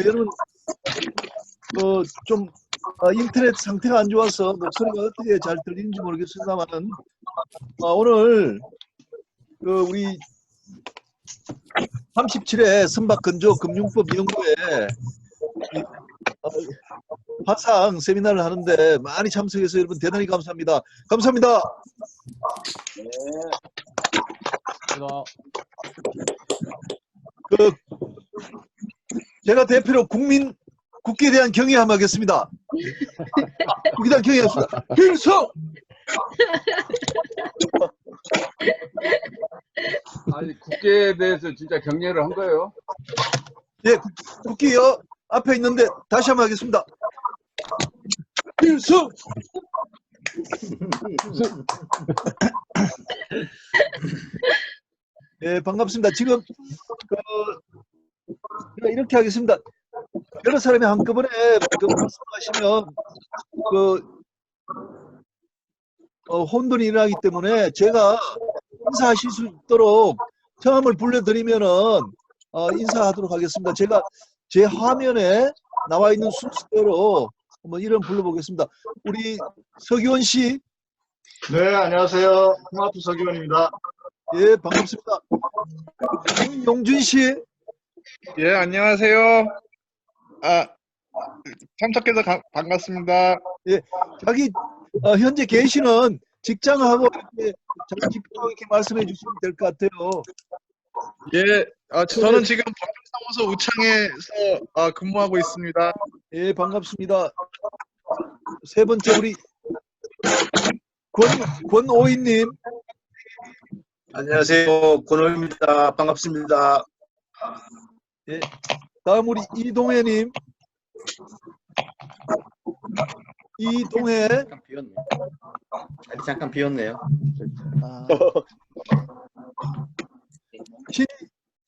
여러분, 좀 인터넷 상태가 안 좋아서 목소리가 어떻게 잘 들리는지 모르겠습니다만, 오늘 우리 37회 선박건조금융법 연구회 화상 세미나를 하는데 많이 참석해서 여러분 대단히 감사합니다. 감사합니다. 네. 제가 대표로 국기에 대한 경의 한번 하겠습니다. 국기에 대한 경의 하겠습니다. 필성! 아니, 국회에 대해서 진짜 경례를 한 거예요? 예, 국기요 앞에 있는데 다시 한번 하겠습니다. 필성! 예, 반갑습니다. 지금 제가 이렇게 하겠습니다. 여러 사람이 한꺼번에 말씀하시면 혼돈이 일어나기 때문에 제가 인사하실 수 있도록 성함을 불러드리면은 인사하도록 하겠습니다. 제가 제 화면에 나와 있는 순서대로 한번 이름 불러보겠습니다. 우리 서기원 씨. 네, 안녕하세요. 홍하프 서기원입니다. 예, 반갑습니다. 김용준 씨. 예, 안녕하세요. 참석해서 반갑습니다. 예, 자기 현재 계시는 직장하고 이렇게 자기 직종 이렇게 말씀해 주시면 될 것 같아요. 예, 저는 지금 법률사무소 우창에서 근무하고 있습니다. 예, 반갑습니다. 세 번째 우리 권오희님. 안녕하세요. 권호입니다. 반갑습니다. 예, 다음 우리 이동혜님. 이동혜. 잠깐 비었네. 잠깐 비었네요.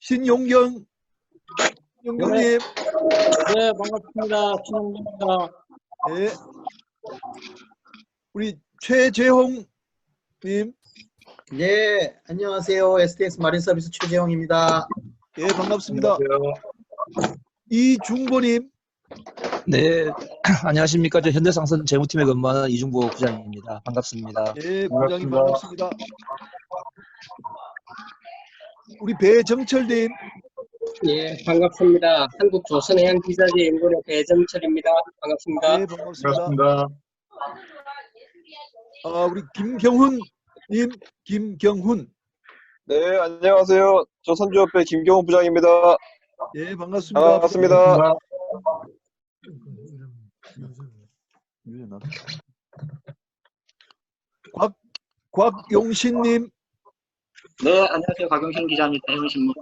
신용경. 용경님. 네, 반갑습니다. 신용경입니다. 예. 우리 최재홍님. 네, 안녕하세요. STX 마린 서비스 최재홍입니다. 예, 반갑습니다. 안녕하세요. 이중보님. 네, 안녕하십니까. 저 현대상선 재무팀에 근무하는 이중보 부장입니다. 반갑습니다. 예, 부장님 반갑습니다. 우리 배정철님. 예, 반갑습니다. 한국조선해양기사제연구원 배정철입니다. 반갑습니다. 예, 반갑습니다. 반갑습니다. 우리 김경훈님. 김경훈. 네, 안녕하세요. 조선주협회 김경훈 부장입니다. 예, 반갑습니다. 반갑습니다. 곽용신님. 네, 안녕하세요. 곽용신 기자입니다. 해외신문.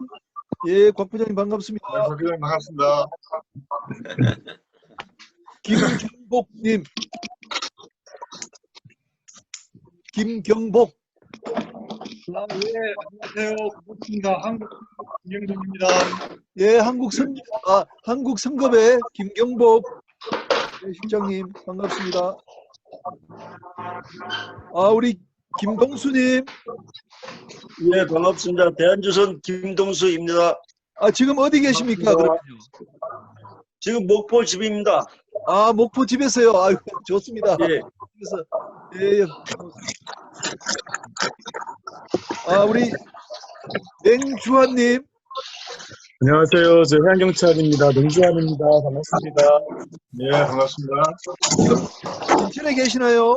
예, 곽 부장님 반갑습니다. 네, 서기원님 반갑습니다. 김경복님. 김경복. 예, 안녕하세요. 반갑습니다. 한국 김영동입니다. 예, 한국선급의 김경복 예, 실장님 반갑습니다. 우리 김동수님. 예, 반갑습니다. 대한조선 김동수입니다. 지금 어디 계십니까? 그러면요? 지금 목포 집입니다. 목포 집에서요. 아유, 좋습니다. 예. 그래서 예. 우리 냉주환님. 안녕하세요. 저 해양경찰입니다. 농주환입니다. 반갑습니다. 네, 반갑습니다. 인천에 계시나요?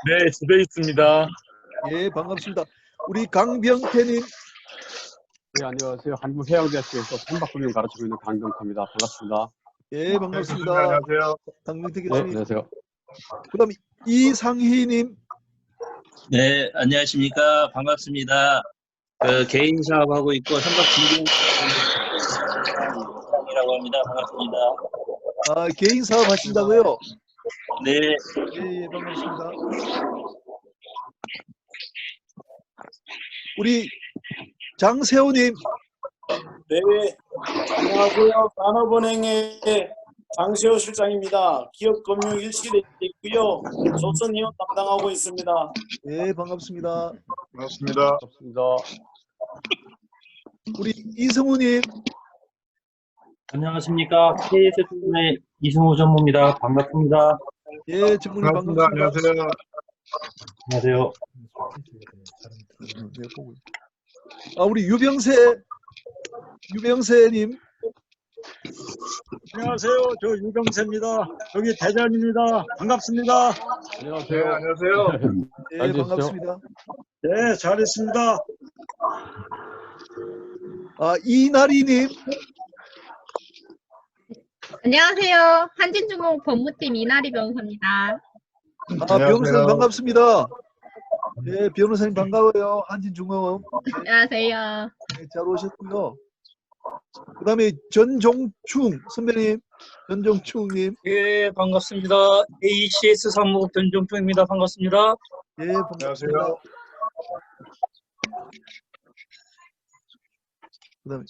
네, 집에 있습니다. 예, 반갑습니다. 우리 강병태님. 네, 안녕하세요. 한국해양대학교에서 선박금융 가르치고 있는 강병태입니다. 반갑습니다. 예, 반갑습니다. 네, 안녕하세요. 강병태 네, 교수님. 안녕하세요. 그다음 이상희님. 네, 안녕하십니까. 반갑습니다. 개인 사업하고 있고 선박 진경이라고 합니다. 반갑습니다. 개인 사업 하신다고요? 네. 예, 반갑습니다. 우리 장세호님. 네, 안녕하세요. 산업은행의 장세호 실장입니다. 기업금융 일실에 있고요. 조선이용 담당하고 있습니다. 예, 반갑습니다. 반갑습니다. 반갑습니다. 우리 이성우님. 안녕하십니까. KS의 이승호 전무입니다. 반갑습니다. 예, 전무님 반갑습니다. 안녕하세요. 안녕하세요. 우리 유병세님. 안녕하세요. 저 유병세입니다. 여기 대전입니다. 반갑습니다. 안녕하세요. 네, 안녕하세요. 예, 앉으시죠. 반갑습니다. 네, 잘 있습니다. 이나리님. 안녕하세요. 한진중공 법무팀 이나리 변호사입니다. 변호사님 반갑습니다. 예, 변호사님 반가워요. 한진중공. 안녕하세요. 네, 잘 오셨고요. 그 다음에 전종충 선배님, 전종충님. 예, 반갑습니다. ACS 사무국 전종표입니다. 반갑습니다. 예, 반갑습니다. 안녕하세요. 그 다음에,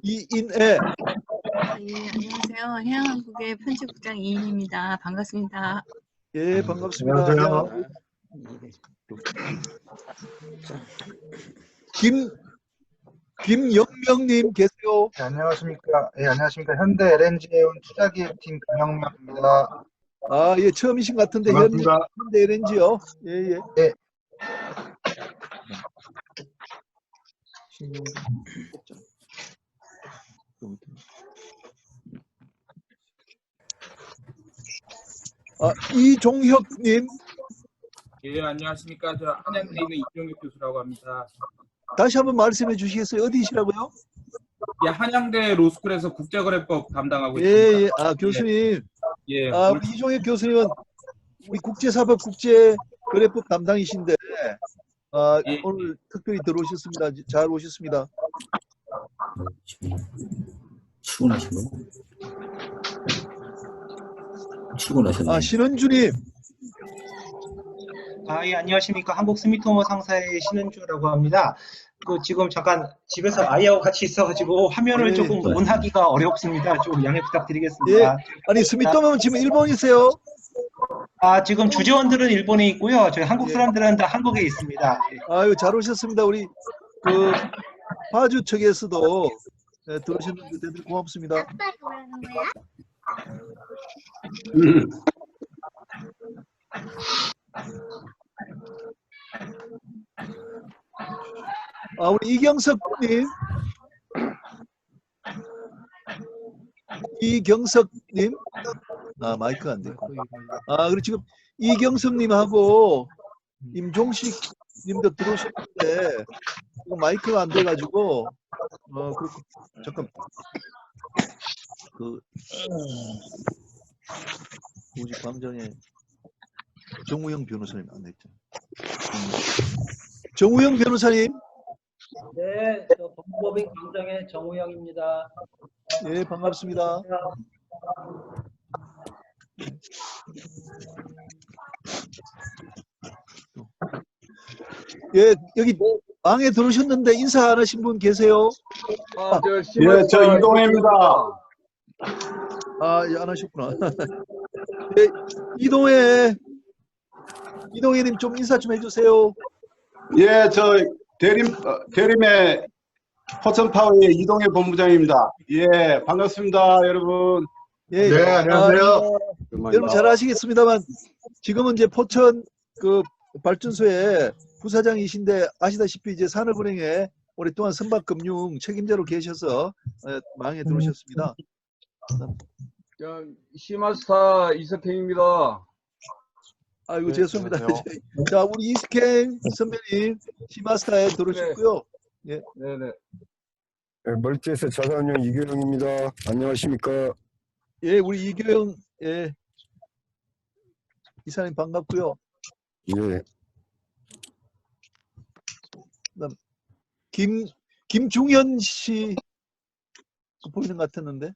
이인애. 안녕하세요. 해양한국의 편집국장 이인입니다. 반갑습니다. 예, 반갑습니다. 안녕하세요. 김영명님 계세요. 네, 안녕하십니까. 예, 안녕하십니까. 현대 LNG해운 투자기획팀 김영명입니다. 예, 처음이신 것 같은데 현대 LNG요. 예, 예. 네. 이종혁님. 예, 안녕하십니까. 저 한양대임의 이종혁 교수라고 합니다. 다시 한번 말씀해 주시겠어요? 어디시라고요? 예, 한양대 로스쿨에서 국제거래법 담당하고 예, 있습니다. 예. 교수님. 예. 우리 이종혁 교수님은 우리 국제사법 국제거래법 담당이신데 예. 오늘 특별히 들어오셨습니다. 잘 오셨습니다. 출근하신 거? 출근하셨네요. 신은주님. 예, 안녕하십니까. 한국 스미토모 상사의 신은주라고 합니다. 지금 잠깐 집에서 아이하고 같이 있어가지고 화면을 조금 온하기가 어렵습니다. 좀 양해 부탁드리겠습니다. 예. 아니, 스미토모는 지금 일본이세요? 지금 주재원들은 일본에 있고요. 저희 한국 사람들은 다 한국에 있습니다. 아유, 잘 오셨습니다. 우리 파주 측에서도 들어오셨는데 대단히 고맙습니다. 우리 이경석님. 마이크가 안 되고. 그리고 지금 이경석님하고 임종식 님도 들어오셨는데 마이크가 안 돼가지고 그렇고 잠깐 우리 광장에 정우영 변호사님 안 됐죠. 정우영 변호사님. 네, 저 법무법인 광장의 정우영입니다. 예, 반갑습니다. 예, 여기 방에 들어오셨는데 인사 안 하신 분 계세요? 예, 저 이동해입니다. 예, 안 하셨구나. 예, 이동해님 좀 인사 좀 해주세요. 예, 저 대림의 포천파워의 이동해 본부장입니다. 예, 반갑습니다, 여러분. 예, 네, 안녕하세요. 여러분 잘 아시겠습니다만 지금은 이제 포천 발전소의 부사장이신데 아시다시피 이제 산업은행에 오랫동안 선박금융 책임자로 계셔서 망에 들어오셨습니다. 시마스타 이석행입니다. 아이고, 죄송합니다. 자, 우리 이스켄 선배님 시마스타에 들어오셨고요. 예. 네네. 멀티에서 자산운용 이교영입니다. 안녕하십니까? 예, 우리 이교영 이사님 반갑고요. 예. 그다음 김중현 씨 보이는 것 같았는데.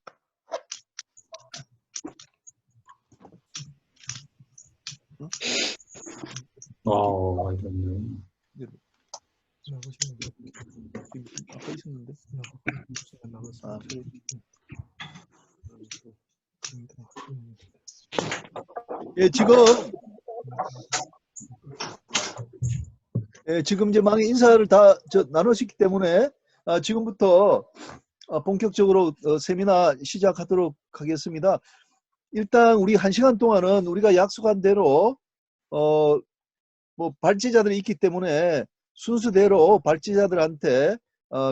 많이 좋네요. 아까 있었는데. 예, 지금 이제 망에 인사를 다 나누셨기 때문에 지금부터 본격적으로 세미나 시작하도록 하겠습니다. 일단 우리 1시간 동안은 우리가 약속한 대로 뭐 발제자들이 있기 때문에 순서대로 발제자들한테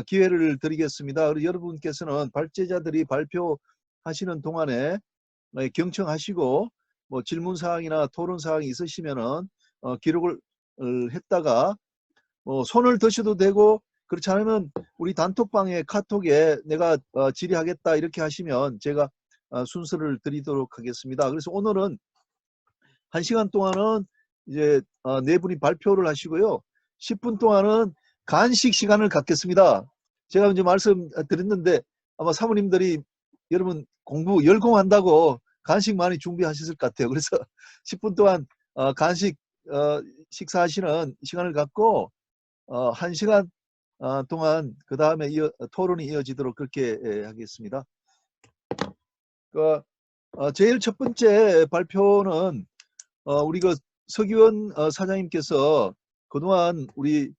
기회를 드리겠습니다. 그리고 여러분께서는 발제자들이 발표하시는 동안에 경청하시고 뭐 질문 사항이나 토론 사항이 있으시면은 기록을 했다가 손을 드셔도 되고, 그렇지 않으면 우리 단톡방에 카톡에 내가 질의하겠다 이렇게 하시면 제가 순서를 드리도록 하겠습니다. 그래서 오늘은 1시간 동안은 이제 네 분이 발표를 하시고요. 10분 동안은 간식 시간을 갖겠습니다. 제가 이제 말씀드렸는데 아마 사모님들이 여러분 공부 열공한다고 간식 많이 준비하셨을 것 같아요. 그래서 10분 동안 간식 식사하시는 시간을 갖고 1시간 동안 그 다음에 토론이 이어지도록 그렇게 하겠습니다. 제일 첫 번째 발표는 우리 그 서기원 사장님께서 그동안 우리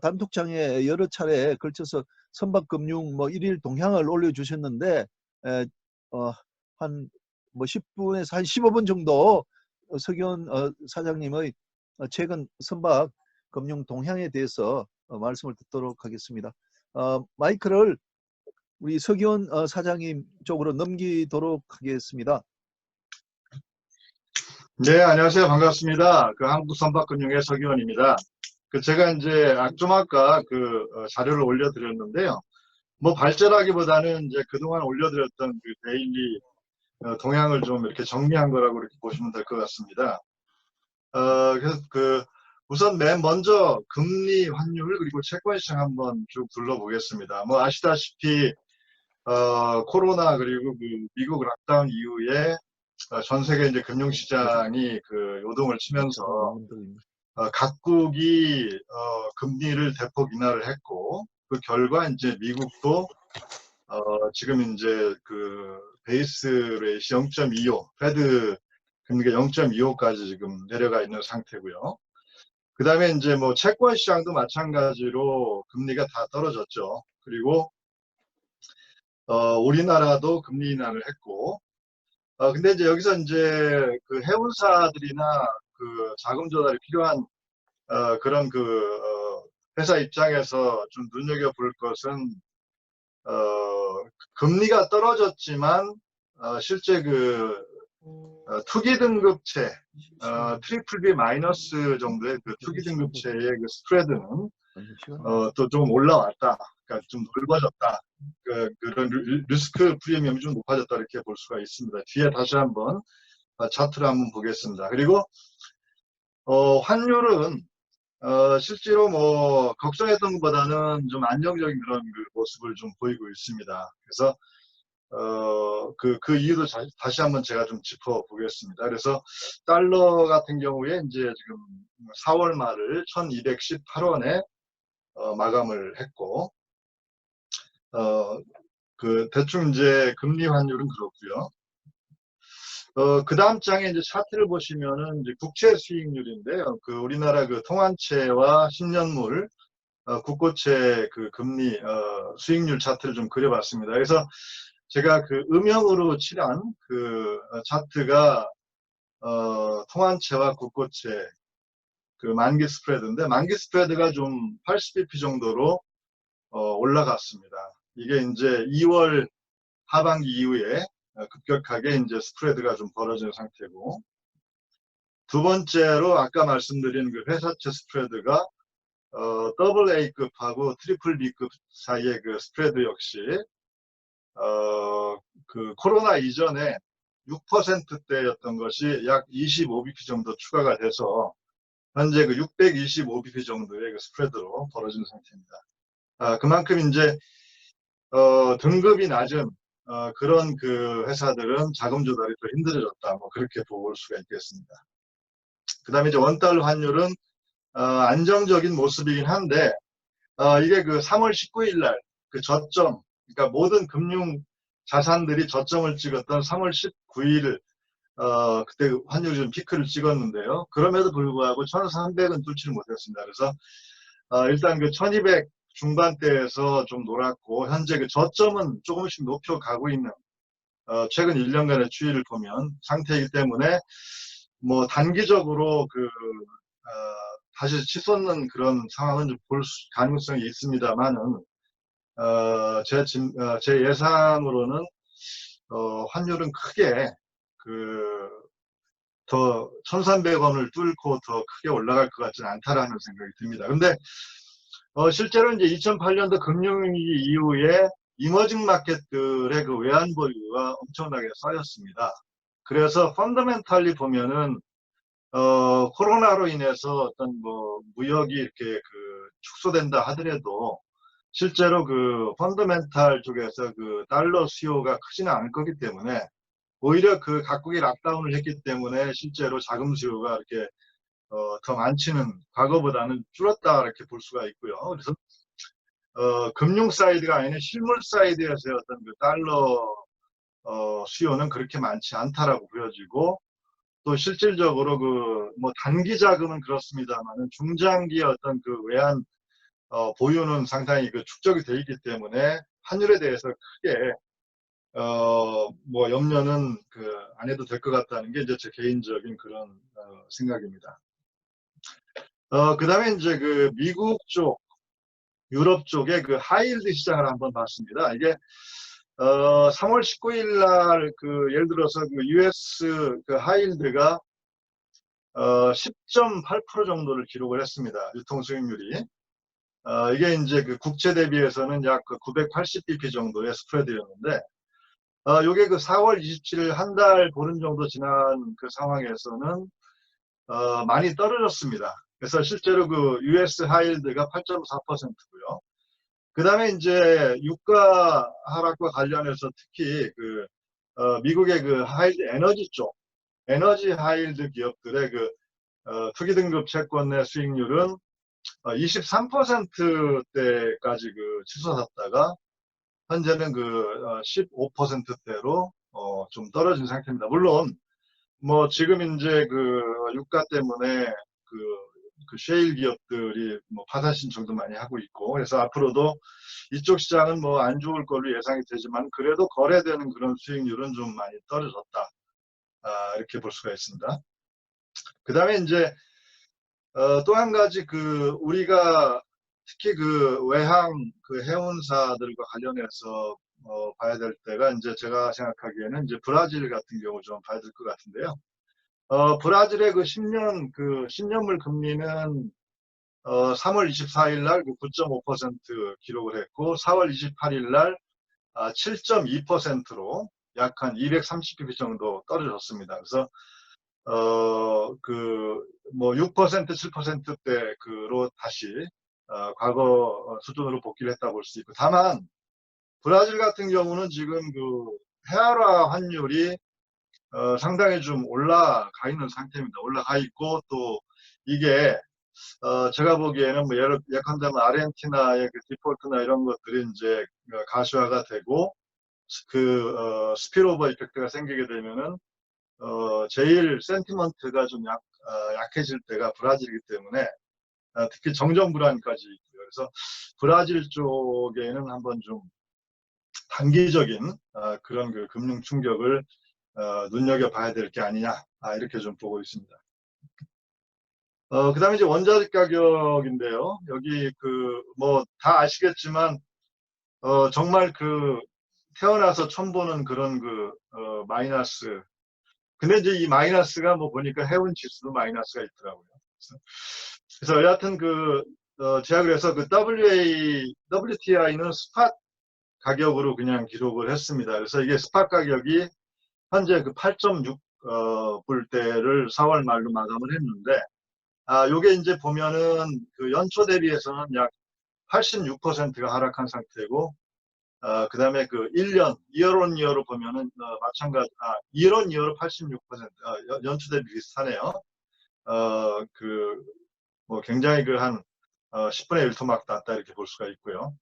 단톡창에 여러 차례 걸쳐서 선박금융 뭐 1일 동향을 올려주셨는데 한 뭐 10분에서 한 15분 정도 서기원 사장님의 최근 선박 금융 동향에 대해서 말씀을 듣도록 하겠습니다. 마이크를 우리 서기원 사장님 쪽으로 넘기도록 하겠습니다. 네, 안녕하세요. 반갑습니다. 한국선박금융의 서기원입니다. 제가 이제 좀 아까 자료를 올려드렸는데요. 뭐 발제라기보다는 이제 그동안 올려드렸던 데일리 동향을 좀 이렇게 정리한 거라고 이렇게 보시면 될 것 같습니다. 그래서 우선 맨 먼저 금리 환율 그리고 채권 시장 한번 쭉 둘러보겠습니다. 뭐 아시다시피 코로나 그리고 미국 락다운 이후에 전 세계 이제 금융시장이 요동을 치면서 각국이 금리를 대폭 인하를 했고, 그 결과 이제 미국도 지금 이제 베이스 레이트 0.25, 페드 금리가 0.25까지 지금 내려가 있는 상태고요. 그 다음에 이제 뭐 채권 시장도 마찬가지로 금리가 다 떨어졌죠. 그리고 우리나라도 금리 인하를 했고, 근데 이제 여기서 이제 해운사들이나 자금 조달이 필요한 그런 회사 입장에서 좀 눈여겨볼 것은 금리가 떨어졌지만 실제 투기 등급채 트리플 B 마이너스 정도의 투기 등급채의 스프레드는 또 좀 올라왔다. 그러니까 좀 넓어졌다. 그런 리스크 프리미엄이 좀 높아졌다 이렇게 볼 수가 있습니다. 뒤에 다시 한번 차트를 한번 보겠습니다. 그리고 환율은 실제로 뭐 걱정했던 것보다는 좀 안정적인 그런 모습을 좀 보이고 있습니다. 그래서 그 이유도 다시 한번 제가 좀 짚어보겠습니다. 그래서 달러 같은 경우에 이제 지금 4월 말을 1218원에 마감을 했고, 대충 이제 금리 환율은 그렇고요. 그 다음 장에 이제 차트를 보시면은 이제 국채 수익률인데요. 우리나라 통한채와 10년물 국고채 금리 수익률 차트를 좀 그려봤습니다. 그래서 제가 음영으로 칠한 차트가 통한채와 국고채 만기 스프레드인데, 만기 스프레드가 좀 80bp 정도로 올라갔습니다. 이게 이제 2월 하반기 이후에 급격하게 이제 스프레드가 좀 벌어진 상태고, 두 번째로 아까 말씀드린 회사채 스프레드가 AA급하고 트리플 B급 사이의 스프레드 역시 코로나 이전에 6%대였던 것이 약 25bp 정도 추가가 돼서 현재 625bp 정도의 스프레드로 벌어진 상태입니다. 그만큼 이제 등급이 낮은 그런 회사들은 자금 조달이 더 힘들어졌다. 뭐 그렇게 볼 수가 있겠습니다. 그 다음에 이제 원달러 환율은 안정적인 모습이긴 한데, 이게 3월 19일 날 저점, 그러니까 모든 금융 자산들이 저점을 찍었던 3월 19일 그때 환율이 좀 피크를 찍었는데요. 그럼에도 불구하고 1300은 뚫지를 못했습니다. 그래서 일단 1200 중반대에서 좀 놀았고 현재 그 저점은 조금씩 높여가고 있는 최근 1년간의 추이를 보면 상태이기 때문에 뭐 단기적으로 다시 치솟는 그런 상황은 좀 볼 가능성이 있습니다만은 제 예상으로는 환율은 크게 더 1,300원을 뚫고 더 크게 올라갈 것 같지는 않다라는 생각이 듭니다. 근데 실제로 이제 2008년도 금융위기 이후에 이머징 마켓들의 그 외환 보유가 엄청나게 쌓였습니다. 그래서 펀더멘탈리 보면은 코로나로 인해서 어떤 뭐 무역이 이렇게 축소된다 하더라도 실제로 그 펀더멘탈 쪽에서 그 달러 수요가 크지는 않을 거기 때문에 오히려 그 각국이 락다운을 했기 때문에 실제로 자금 수요가 이렇게 더 많지는 과거보다는 줄었다 이렇게 볼 수가 있고요. 그래서 금융 사이드가 아니라 실물 사이드에서의 어떤 그 달러 수요는 그렇게 많지 않다라고 보여지고 또 실질적으로 뭐 단기 자금은 그렇습니다만은 중장기의 어떤 그 외환 보유는 상당히 축적이 되어 있기 때문에 환율에 대해서 크게 뭐 염려는 안 해도 될 것 같다는 게 이제 제 개인적인 그런 생각입니다. 그 다음에 이제 미국 쪽, 유럽 쪽의 하이힐드 시장을 한번 봤습니다. 이게 3월 19일 날 예를 들어서 US 하이힐드가 10.8% 정도를 기록을 했습니다. 유통 수익률이. 이게 이제 국채 대비해서는 약 980bp 정도의 스프레드였는데, 요게 4월 27일 한 달 보름 정도 지난 상황에서는 많이 떨어졌습니다. 그래서 실제로 US 하이힐드가 8.4%고요. 그 다음에 이제 유가 하락과 관련해서 특히 미국의 하이힐드 에너지 쪽, 에너지 하이힐드 기업들의 투기 등급 채권의 수익률은 23%대까지 치솟았다가 현재는 15%대로 좀 떨어진 상태입니다. 물론 뭐 지금 이제 유가 때문에 셰일 기업들이 뭐 파산 신청도 많이 하고 있고 그래서 앞으로도 이쪽 시장은 뭐 안 좋을 걸로 예상이 되지만 그래도 거래되는 그런 수익률은 좀 많이 떨어졌다. 이렇게 볼 수가 있습니다. 그 다음에 이제 또 한 가지 우리가 특히 외항 해운사들과 관련해서 봐야 될 때가 이제 제가 생각하기에는 이제 브라질 같은 경우 좀 봐야 될 것 같은데요. 브라질의 10년물 금리는 3월 24일 날 9.5% 기록을 했고 4월 28일 날 7.2%로 약 한 230bp 정도 떨어졌습니다. 그래서 뭐 6%, 7%대로 다시 과거 수준으로 복귀를 했다 볼 수 있고 다만 브라질 같은 경우는 지금 헤아라 환율이 상당히 좀 올라가 있는 상태입니다. 올라가 있고 또 이게 제가 보기에는 뭐 예컨대면 아르헨티나의 디폴트나 이런 것들이 이제 가시화가 되고 스피로버 이펙트가 생기게 되면은 제일 센티먼트가 좀 약해질 때가 브라질이기 때문에 특히 정정 불안까지 있고요. 그래서 브라질 쪽에는 한번 좀 단기적인 그런 금융 충격을 눈여겨봐야 될 게 아니냐 이렇게 좀 보고 있습니다. 그 다음에 이제 원자재 가격인데요. 여기 뭐 다 아시겠지만 정말 태어나서 처음 보는 그런 마이너스. 근데 이제 이 마이너스가 뭐 보니까 해운 지수도 마이너스가 있더라고요. 그래서 여하튼 제가 그래서 WTI는 스팟 가격으로 그냥 기록을 했습니다. 그래서 이게 스팟 가격이 현재 8.6불대를 4월 말로 마감을 했는데, 요게 이제 보면은 연초 대비해서는 약 86%가 하락한 상태고, 그 다음에 1년, year on year로 보면은, 마찬가지, year on year로 86%, 연초 대비 비슷하네요. 뭐 굉장히 한 10분의 1 토막 났다 이렇게 볼 수가 있고요.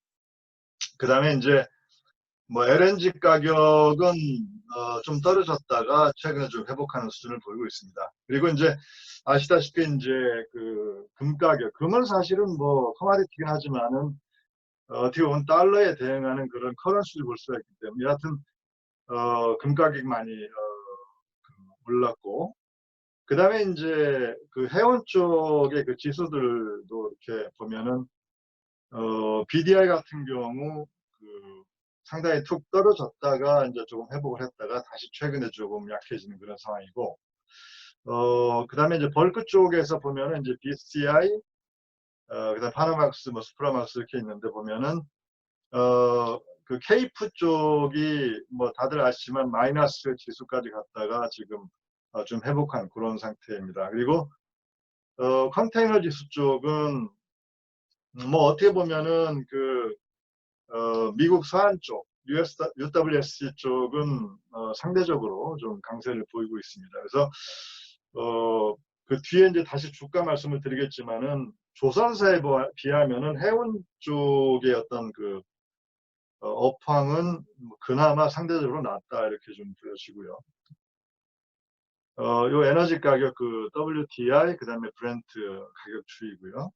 그 다음에 이제 뭐 LNG 가격은 좀 떨어졌다가 최근에 좀 회복하는 수준을 보이고 있습니다. 그리고 이제 아시다시피 이제 금 가격, 금은 사실은 뭐 커머디티긴 하지만은 어떻게 보면 달러에 대응하는 그런 커런시를 볼 수가 있기 때문에 여하튼 금 가격이 많이 올랐고, 그 다음에 이제 그 해운 쪽의 그 지수들도 이렇게 보면은 BDI 같은 경우 그 상당히 툭 떨어졌다가 이제 조금 회복을 했다가 다시 최근에 조금 약해지는 그런 상황이고, 그 다음에 이제 벌크 쪽에서 보면은 이제 BCI, 그 다음 파나막스, 뭐 스프라막스 이렇게 있는데 보면은 그 케이프 쪽이 뭐 다들 아시지만 마이너스 지수까지 갔다가 지금 좀 회복한 그런 상태입니다. 그리고 컨테이너 지수 쪽은 뭐 어떻게 보면은 그 미국 서안 쪽 UWSC 쪽은 상대적으로 좀 강세를 보이고 있습니다. 그래서 그 뒤에 이제 다시 주가 말씀을 드리겠지만은 조선사에 비하면은 해운 쪽의 어떤 그 업황은 그나마 상대적으로 낫다 이렇게 좀 보여지고요. 요 에너지 가격 그 WTI 그다음에 브렌트 가격 추이고요.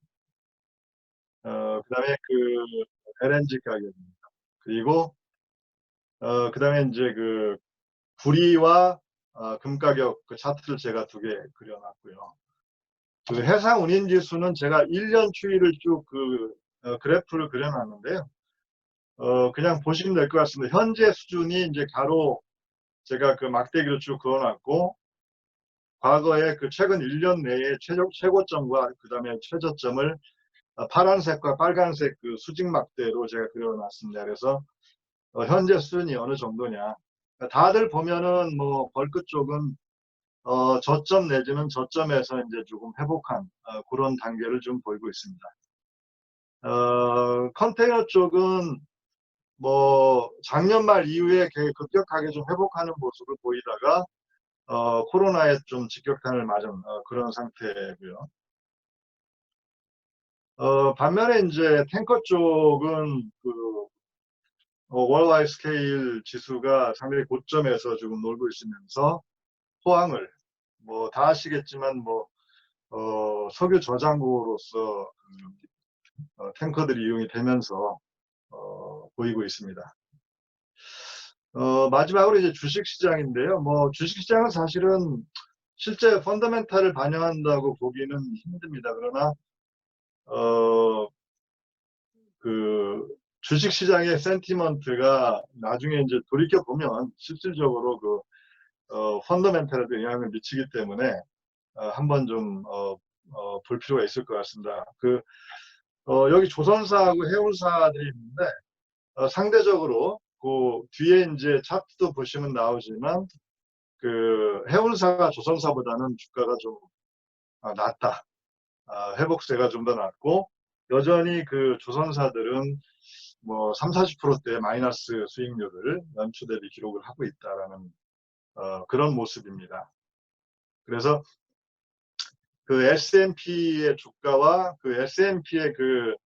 그다음에 그 LNG 가격입니다. 그리고 그다음에 이제 그 구리와 금 가격 그 차트를 제가 두 개 그려놨고요. 그 해상 운임 지수는 제가 1년 추이를 쭉 그 그래프를 그려놨는데요. 그냥 보시면 될 것 같습니다. 현재 수준이 이제 가로 제가 그 막대기로 쭉 그어놨고, 과거에 그 최근 1년 내에 최고점과 그 다음에 최저점을 파란색과 빨간색 그 수직 막대로 제가 그려놨습니다. 그래서 현재 수준이 어느 정도냐. 다들 보면은 뭐 벌크 쪽은 저점 내지는 저점에서 이제 조금 회복한 그런 단계를 좀 보이고 있습니다. 컨테이너 쪽은 뭐 작년 말 이후에 급격하게 좀 회복하는 모습을 보이다가 코로나에 좀 직격탄을 맞은 그런 상태고요. 반면에 이제 탱커 쪽은 그 월라이프 스케일 지수가 상당히 고점에서 지금 놀고 있으면서 호황을 뭐 다 아시겠지만 뭐 석유 저장고로서 탱커들이 이용이 되면서 보이고 있습니다. 마지막으로 이제 주식시장인데요. 뭐 주식시장은 사실은 실제 펀더멘탈을 반영한다고 보기는 힘듭니다. 그러나 그 주식시장의 센티먼트가 나중에 이제 돌이켜 보면 실질적으로 그 펀더멘탈에도 영향을 미치기 때문에 한번 좀 볼 필요가 있을 것 같습니다. 여기 조선사하고 해운사들이 있는데 상대적으로 그 뒤에 이제 차트도 보시면 나오지만 그 해운사가 조선사보다는 주가가 좀 낮다. 회복세가 좀 더 낮고, 여전히 그 조선사들은 뭐 30~40%대 마이너스 수익률을 연초 대비 기록을 하고 있다라는 그런 모습입니다. 그래서 그 S&P의 주가와 그 S&P의 그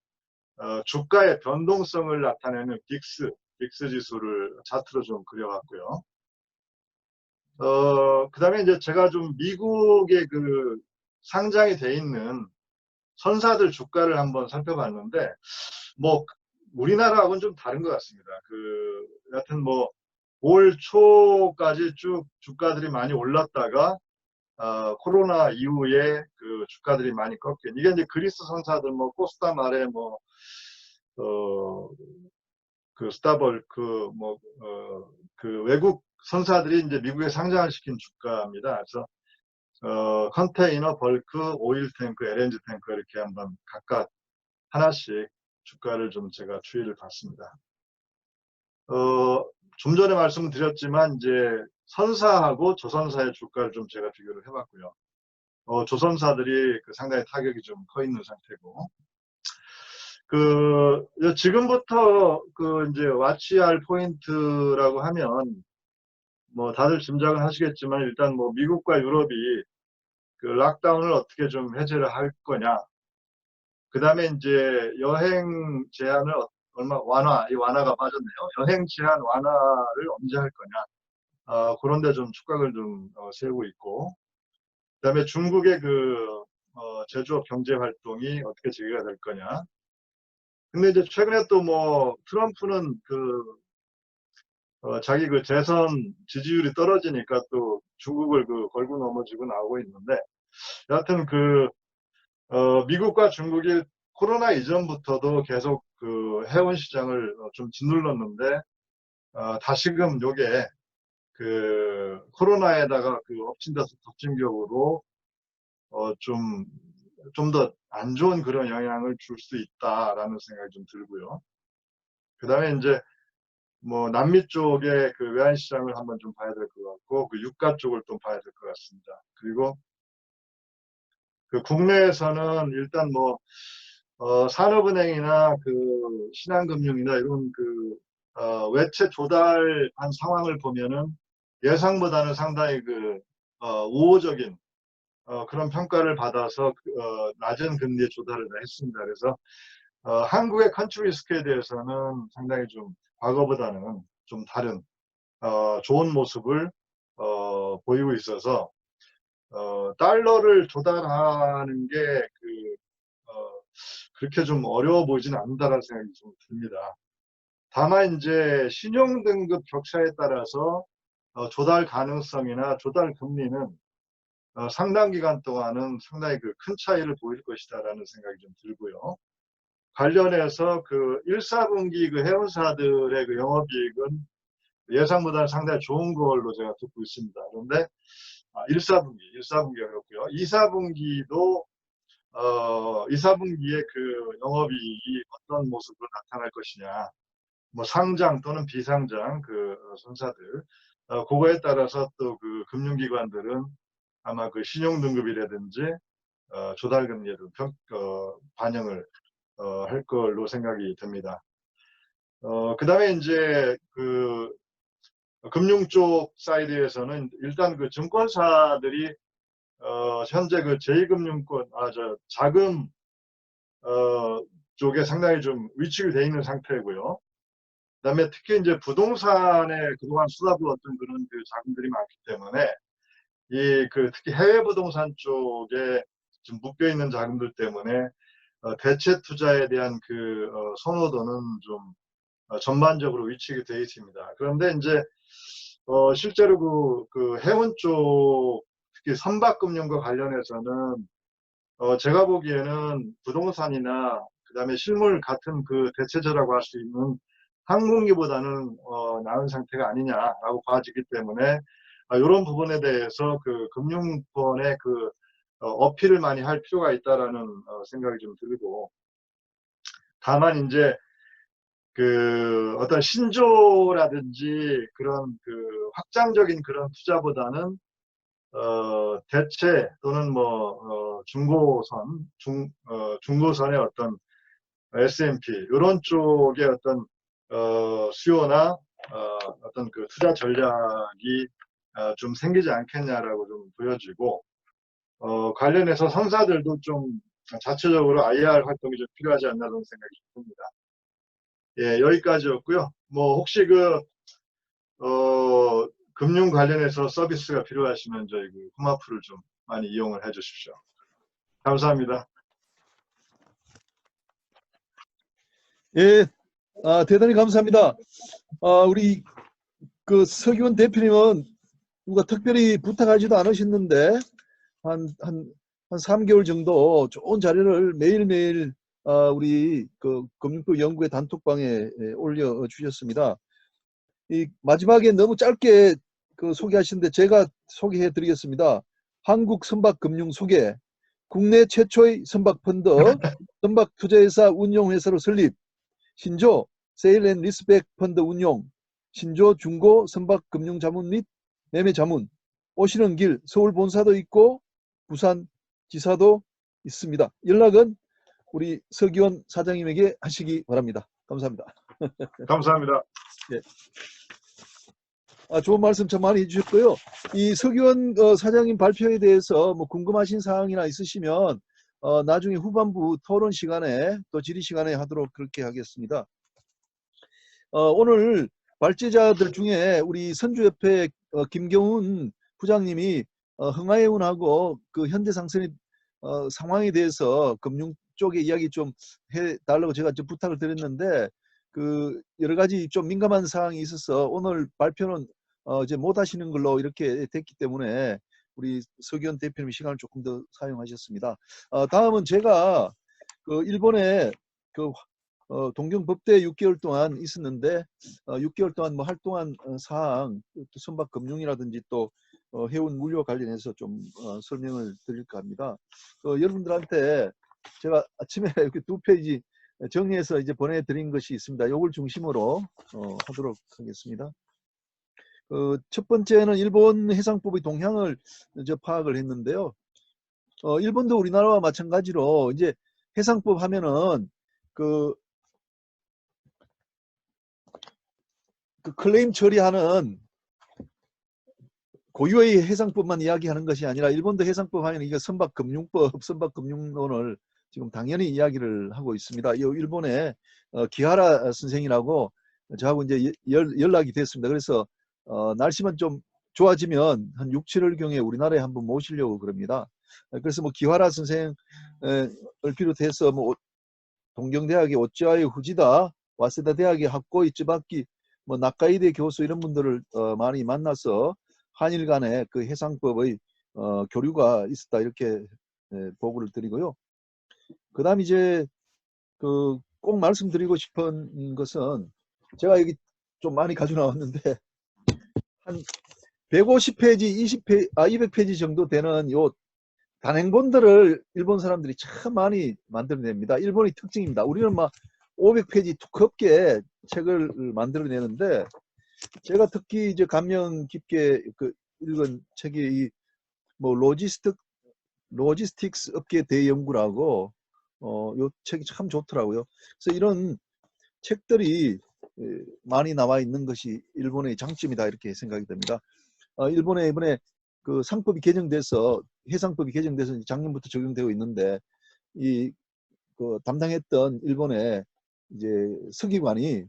주가의 변동성을 나타내는 빅스 지수를 차트로 좀 그려봤고요. 그 다음에 이제 제가 좀 미국의 그 상장이 돼 있는 선사들 주가를 한번 살펴봤는데, 뭐 우리나라하고는 좀 다른 것 같습니다. 여하튼 뭐 올 초까지 쭉 주가들이 많이 올랐다가 코로나 이후에 그 주가들이 많이 꺾인, 이게 이제 그리스 선사들 뭐 코스타 마레 뭐 그 스타벌크 뭐 그 외국 선사들이 이제 미국에 상장을 시킨 주가입니다. 그래서 컨테이너, 벌크, 오일 탱크, LNG 탱크 이렇게 한번 각각 하나씩 주가를 좀 제가 추이를 봤습니다. 좀 전에 말씀을 드렸지만 이제 선사하고 조선사의 주가를 좀 제가 비교를 해봤고요. 조선사들이 상당히 타격이 좀 커 있는 상태고, 지금부터 이제 와치할 포인트라고 하면 뭐 다들 짐작은 하시겠지만, 일단 뭐 미국과 유럽이 그 락다운을 어떻게 좀 해제를 할 거냐. 그 다음에 이제 여행 제한을 이 완화가 빠졌네요. 여행 제한 완화를 언제 할 거냐. 그런데 좀 촉각을 좀 세우고 있고, 그 다음에 중국의 제조업 경제 활동이 어떻게 재개가 될 거냐. 근데 이제 최근에 또 뭐 트럼프는 자기 그 재선 지지율이 떨어지니까 또 중국을 걸고 넘어지고 나오고 있는데, 여하튼 미국과 중국이 코로나 이전부터도 계속 해운 시장을 좀 짓눌렀는데, 다시금 요게 코로나에다가 엎친 데서 덮친 격으로 좀 더 안 좋은 그런 영향을 줄 수 있다라는 생각이 좀 들고요. 그 다음에 이제 뭐 남미 쪽의 외환 시장을 한번 좀 봐야 될 것 같고, 유가 쪽을 또 봐야 될 것 같습니다. 그리고 국내에서는 일단 뭐 산업은행이나 신한금융이나 이런 외채 조달한 상황을 보면은 예상보다는 상당히 우호적인 그런 평가를 받아서 낮은 금리의 조달을 했습니다. 그래서 한국의 컨트리 리스크에 대해서는 상당히 좀 과거보다는 좀 다른 좋은 모습을 보이고 있어서 달러를 조달하는 게 그렇게 좀 어려워 보이지는 않는다라는 생각이 좀 듭니다. 다만 이제 신용등급 격차에 따라서 조달 가능성이나 조달 금리는 상당 기간 동안은 상당히 큰 차이를 보일 것이다라는 생각이 좀 들고요. 관련해서 1, 4분기 해운사들의 영업이익은 예상보다는 상당히 좋은 걸로 제가 듣고 있습니다. 그런데 1, 4분기가 그렇고요. 2, 4분기도 2, 4분기에 영업이익이 어떤 모습으로 나타날 것이냐, 뭐 상장 또는 비상장 손사들, 그거에 따라서 또 금융기관들은 아마 신용등급이라든지 조달금리에 반영을 할 걸로 생각이 듭니다. 그 다음에 이제 금융 쪽 사이드에서는 일단 증권사들이 현재 제2금융권, 자금 쪽에 상당히 좀 위축이 되어 있는 상태고요. 그 다음에 특히 이제 부동산에 그동안 쏟아부었던 그런 자금들이 많기 때문에 특히 해외 부동산 쪽에 좀 묶여 있는 자금들 때문에 대체 투자에 대한 선호도는 좀 전반적으로 위축이 되어 있습니다. 그런데 이제 실제로 해운 쪽 특히 선박금융과 관련해서는 제가 보기에는 부동산이나 그다음에 실물 같은 대체제라고 할 수 있는 항공기보다는 나은 상태가 아니냐라고 봐지기 때문에 이런 부분에 대해서 금융권의 어필을 많이 할 필요가 있다라는 생각이 좀 들고, 다만 이제 어떤 신조라든지 그런 확장적인 그런 투자보다는 대체 또는 뭐 중고선의 어떤 S&P 이런 쪽의 어떤 수요나 어떤 투자 전략이 좀 생기지 않겠냐라고 좀 보여지고, 관련해서 선사들도 좀 자체적으로 IR 활동이 좀 필요하지 않나라는 생각이 좀 듭니다. 예, 여기까지였고요. 뭐 혹시 금융 관련해서 서비스가 필요하시면 저희 홈아프를 좀 많이 이용을 해 주십시오. 감사합니다. 예, 대단히 감사합니다. 우리 서기원 대표님은 누가 특별히 부탁하지도 않으셨는데 한 3개월 정도 좋은 자료를 매일매일 우리 금융법 연구회 단톡방에 올려 주셨습니다. 이 마지막에 너무 짧게 소개하시는데 제가 소개해 드리겠습니다. 한국 선박금융 소개, 국내 최초의 선박펀드, 선박투자회사 운용회사로 설립, 신조 세일앤리스백 펀드 운용, 신조 중고 선박금융자문 및 매매자문, 오시는 길 서울 본사도 있고 부산 지사도 있습니다. 연락은 우리 서기원 사장님에게 하시기 바랍니다. 감사합니다. 감사합니다. 네. 좋은 말씀 참 많이 해주셨고요. 이 서기원 사장님 발표에 대해서 뭐 궁금하신 사항이나 있으시면 나중에 후반부 토론 시간에 또 질의 시간에 하도록 그렇게 하겠습니다. 오늘 발제자들 중에 우리 선주협회 김경훈 부장님이 흥하해운하고 현대상선의 상황에 대해서 금융 쪽에 이야기 좀 해달라고 제가 좀 부탁을 드렸는데 그 여러 가지 좀 민감한 사항이 있어서 오늘 발표는 이제 못 하시는 걸로 이렇게 됐기 때문에 우리 서기현 대표님 시간을 조금 더 사용하셨습니다. 다음은 제가 그 일본에 그 동경 법대에 6개월 동안 있었는데 6개월 동안 뭐 활동한 사항, 또 선박 금융이라든지 또 해운 물류 관련해서 좀 설명을 드릴까 합니다. 여러분들한테 제가 아침에 이렇게 2페이지 정리해서 이제 보내드린 것이 있습니다. 이걸 중심으로 하도록 하겠습니다. 첫 번째는 일본 해상법의 동향을 파악을 했는데요. 일본도 우리나라와 마찬가지로 이제 해상법 하면은 그 클레임 처리하는 고유의 해상법만 이야기하는 것이 아니라 일본도 해상법 하면 이게 선박금융법, 선박금융론을 지금 당연히 이야기를 하고 있습니다. 이 일본의 기하라 선생이라고 저하고 이제 연락이 됐습니다. 그래서 날씨만 좀 좋아지면 한 6, 7월경에 우리나라에 한번 모시려고 그럽니다. 그래서 뭐 기하라 선생을 비롯해서 뭐 동경대학의 오찌아의 후지다, 와세다 대학의 학고이 쯔바키, 뭐 나카이데 교수 이런 분들을 많이 만나서 한일 간의 그 해상법의 교류가 있었다 이렇게 보고를 드리고요. 그 다음 이제 그 꼭 말씀드리고 싶은 것은 제가 여기 좀 많이 가지고 나왔는데 한 150페이지, 200페이지 정도 되는 요 단행본들을 일본 사람들이 참 많이 만들어냅니다. 일본의 특징입니다. 우리는 막 500페이지 두껍게 책을 만들어내는데 제가 특히 이제 감명 깊게 읽은 책이 이 뭐 로지스틱스 업계 대연구라고 요 책이 참 좋더라고요. 그래서 이런 책들이 많이 나와 있는 것이 일본의 장점이다 이렇게 생각이 됩니다. 일본에 이번에 그 상법이 개정돼서 해상법이 개정돼서 작년부터 적용되고 있는데 이 그 담당했던 일본의 이제 서기관이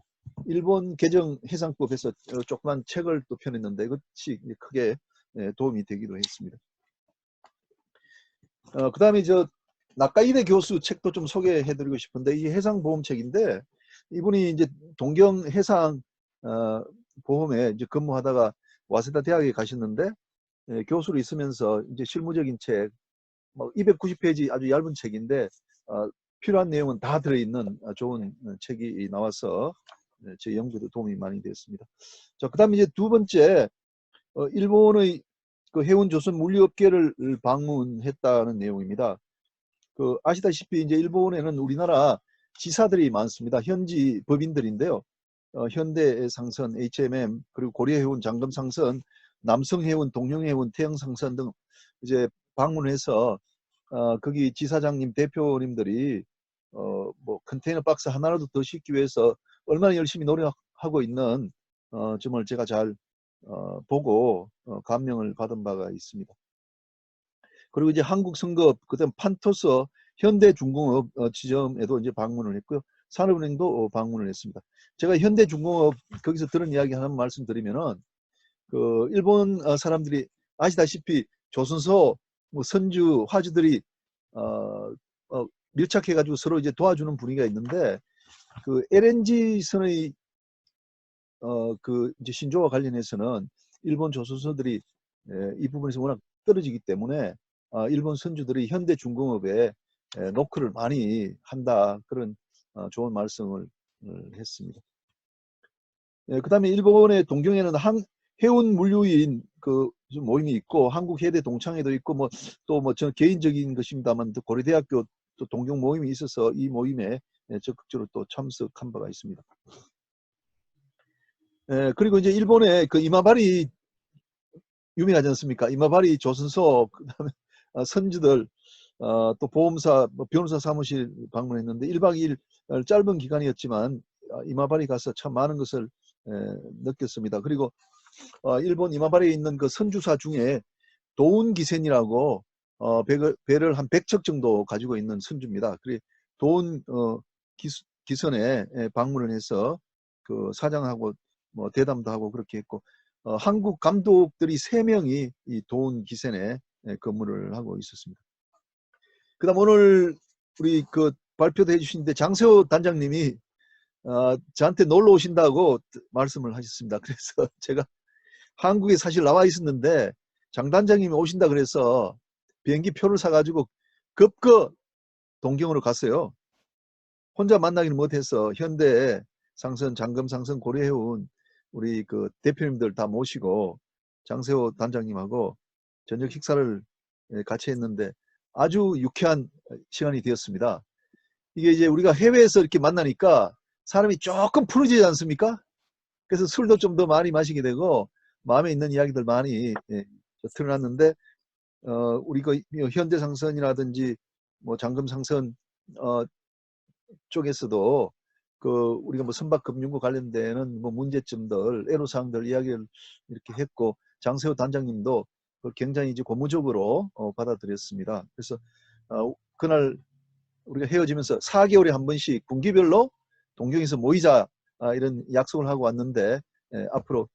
일본 개정 해상법에서 조그만 책을 또 펴냈는데 이것이 크게 도움이 되기도 했습니다. 그 다음에 저 나카이데 교수 책도 좀 소개해드리고 싶은데 이 해상보험책인데 이분이 이제 동경 해상 보험에 이제 근무하다가 와세다 대학에 가셨는데 교수로 있으면서 이제 실무적인 책, 뭐 290페이지 아주 얇은 책인데 필요한 내용은 다 들어있는 좋은 책이 나와서 제 연구도 도움이 많이 됐습니다. 자, 그다음에 이제 두 번째 일본의 그 해운조선 물류업계를 방문했다는 내용입니다. 그 아시다시피 이제 일본에는 우리나라 지사들이 많습니다. 현지 법인들인데요. 현대상선, HMM, 그리고 고려해운, 장금상선, 남성해운, 동영해운, 태영상선 등 이제 방문해서 거기 지사장님, 대표님들이 뭐 컨테이너 박스 하나라도 더 싣기 위해서 얼마나 열심히 노력하고 있는 점을 제가 잘 보고 감명을 받은 바가 있습니다. 그리고 이제 한국성급, 그다음 판토스, 현대중공업 지점에도 이제 방문을 했고요. 산업은행도 방문을 했습니다. 제가 현대중공업 거기서 들은 이야기 하나 말씀드리면은 그 일본 사람들이 아시다시피 조선소, 뭐 선주, 화주들이 밀착해가지고 서로 이제 도와주는 분위기가 있는데 그 LNG 선의 그 이제 신조와 관련해서는 일본 조선소들이 이 부분에서 워낙 떨어지기 때문에 일본 선주들이 현대중공업에 노크를 많이 한다 그런 좋은 말씀을 했습니다. 그 다음에 일본의 동경에는 해운 물류인 그 모임이 있고 한국 해대 동창회도 있고 뭐 또 뭐 저 개인적인 것입니다만 또 고려대학교 또 동경 모임이 있어서 이 모임에 적극적으로 또 참석한 바가 있습니다. 그리고 이제 일본의 그 이마바리 유명하지 않습니까? 이마바리 조선소, 그다음에 선주들, 또 보험사, 변호사 사무실 방문했는데 1박 2일 짧은 기간이었지만 이마바리 가서 참 많은 것을 느꼈습니다. 그리고 일본 이마바리에 있는 그 선주사 중에 도운 기센이라고 배를 한 100척 정도 가지고 있는 선주입니다. 그래 도운 기선에 방문을 해서 그 사장하고 뭐 대담도 하고 그렇게 했고 한국 감독들이 3명이 이 도운 기센에 근무를 하고 있었습니다. 그다음 오늘 우리 그 발표도 해주시는데 장세호 단장님이 저한테 놀러 오신다고 말씀을 하셨습니다. 그래서 제가 한국에 사실 나와 있었는데 장 단장님이 오신다 그래서 비행기 표를 사가지고 급거 동경으로 갔어요. 혼자 만나기는 못해서 현대 상선, 장금 상선 고려해온 우리 그 대표님들 다 모시고 장세호 단장님하고 저녁 식사를 같이 했는데 아주 유쾌한 시간이 되었습니다. 이게 이제 우리가 해외에서 이렇게 만나니까 사람이 조금 푸르지지 않습니까? 그래서 술도 좀 더 많이 마시게 되고 마음에 있는 이야기들 많이 드러났는데 우리 그 현대상선이라든지 뭐 장금상선 쪽에서도 그 우리가 뭐 선박금융과 관련되는 뭐 문제점들, 애로사항들 이야기를 이렇게 했고 장세호 단장님도 그걸 굉장히 이제 고무적으로 받아들였습니다. 그래서 그날 우리가 헤어지면서 4개월에 한 번씩 분기별로 동경에서 모이자 이런 약속을 하고 왔는데 앞으로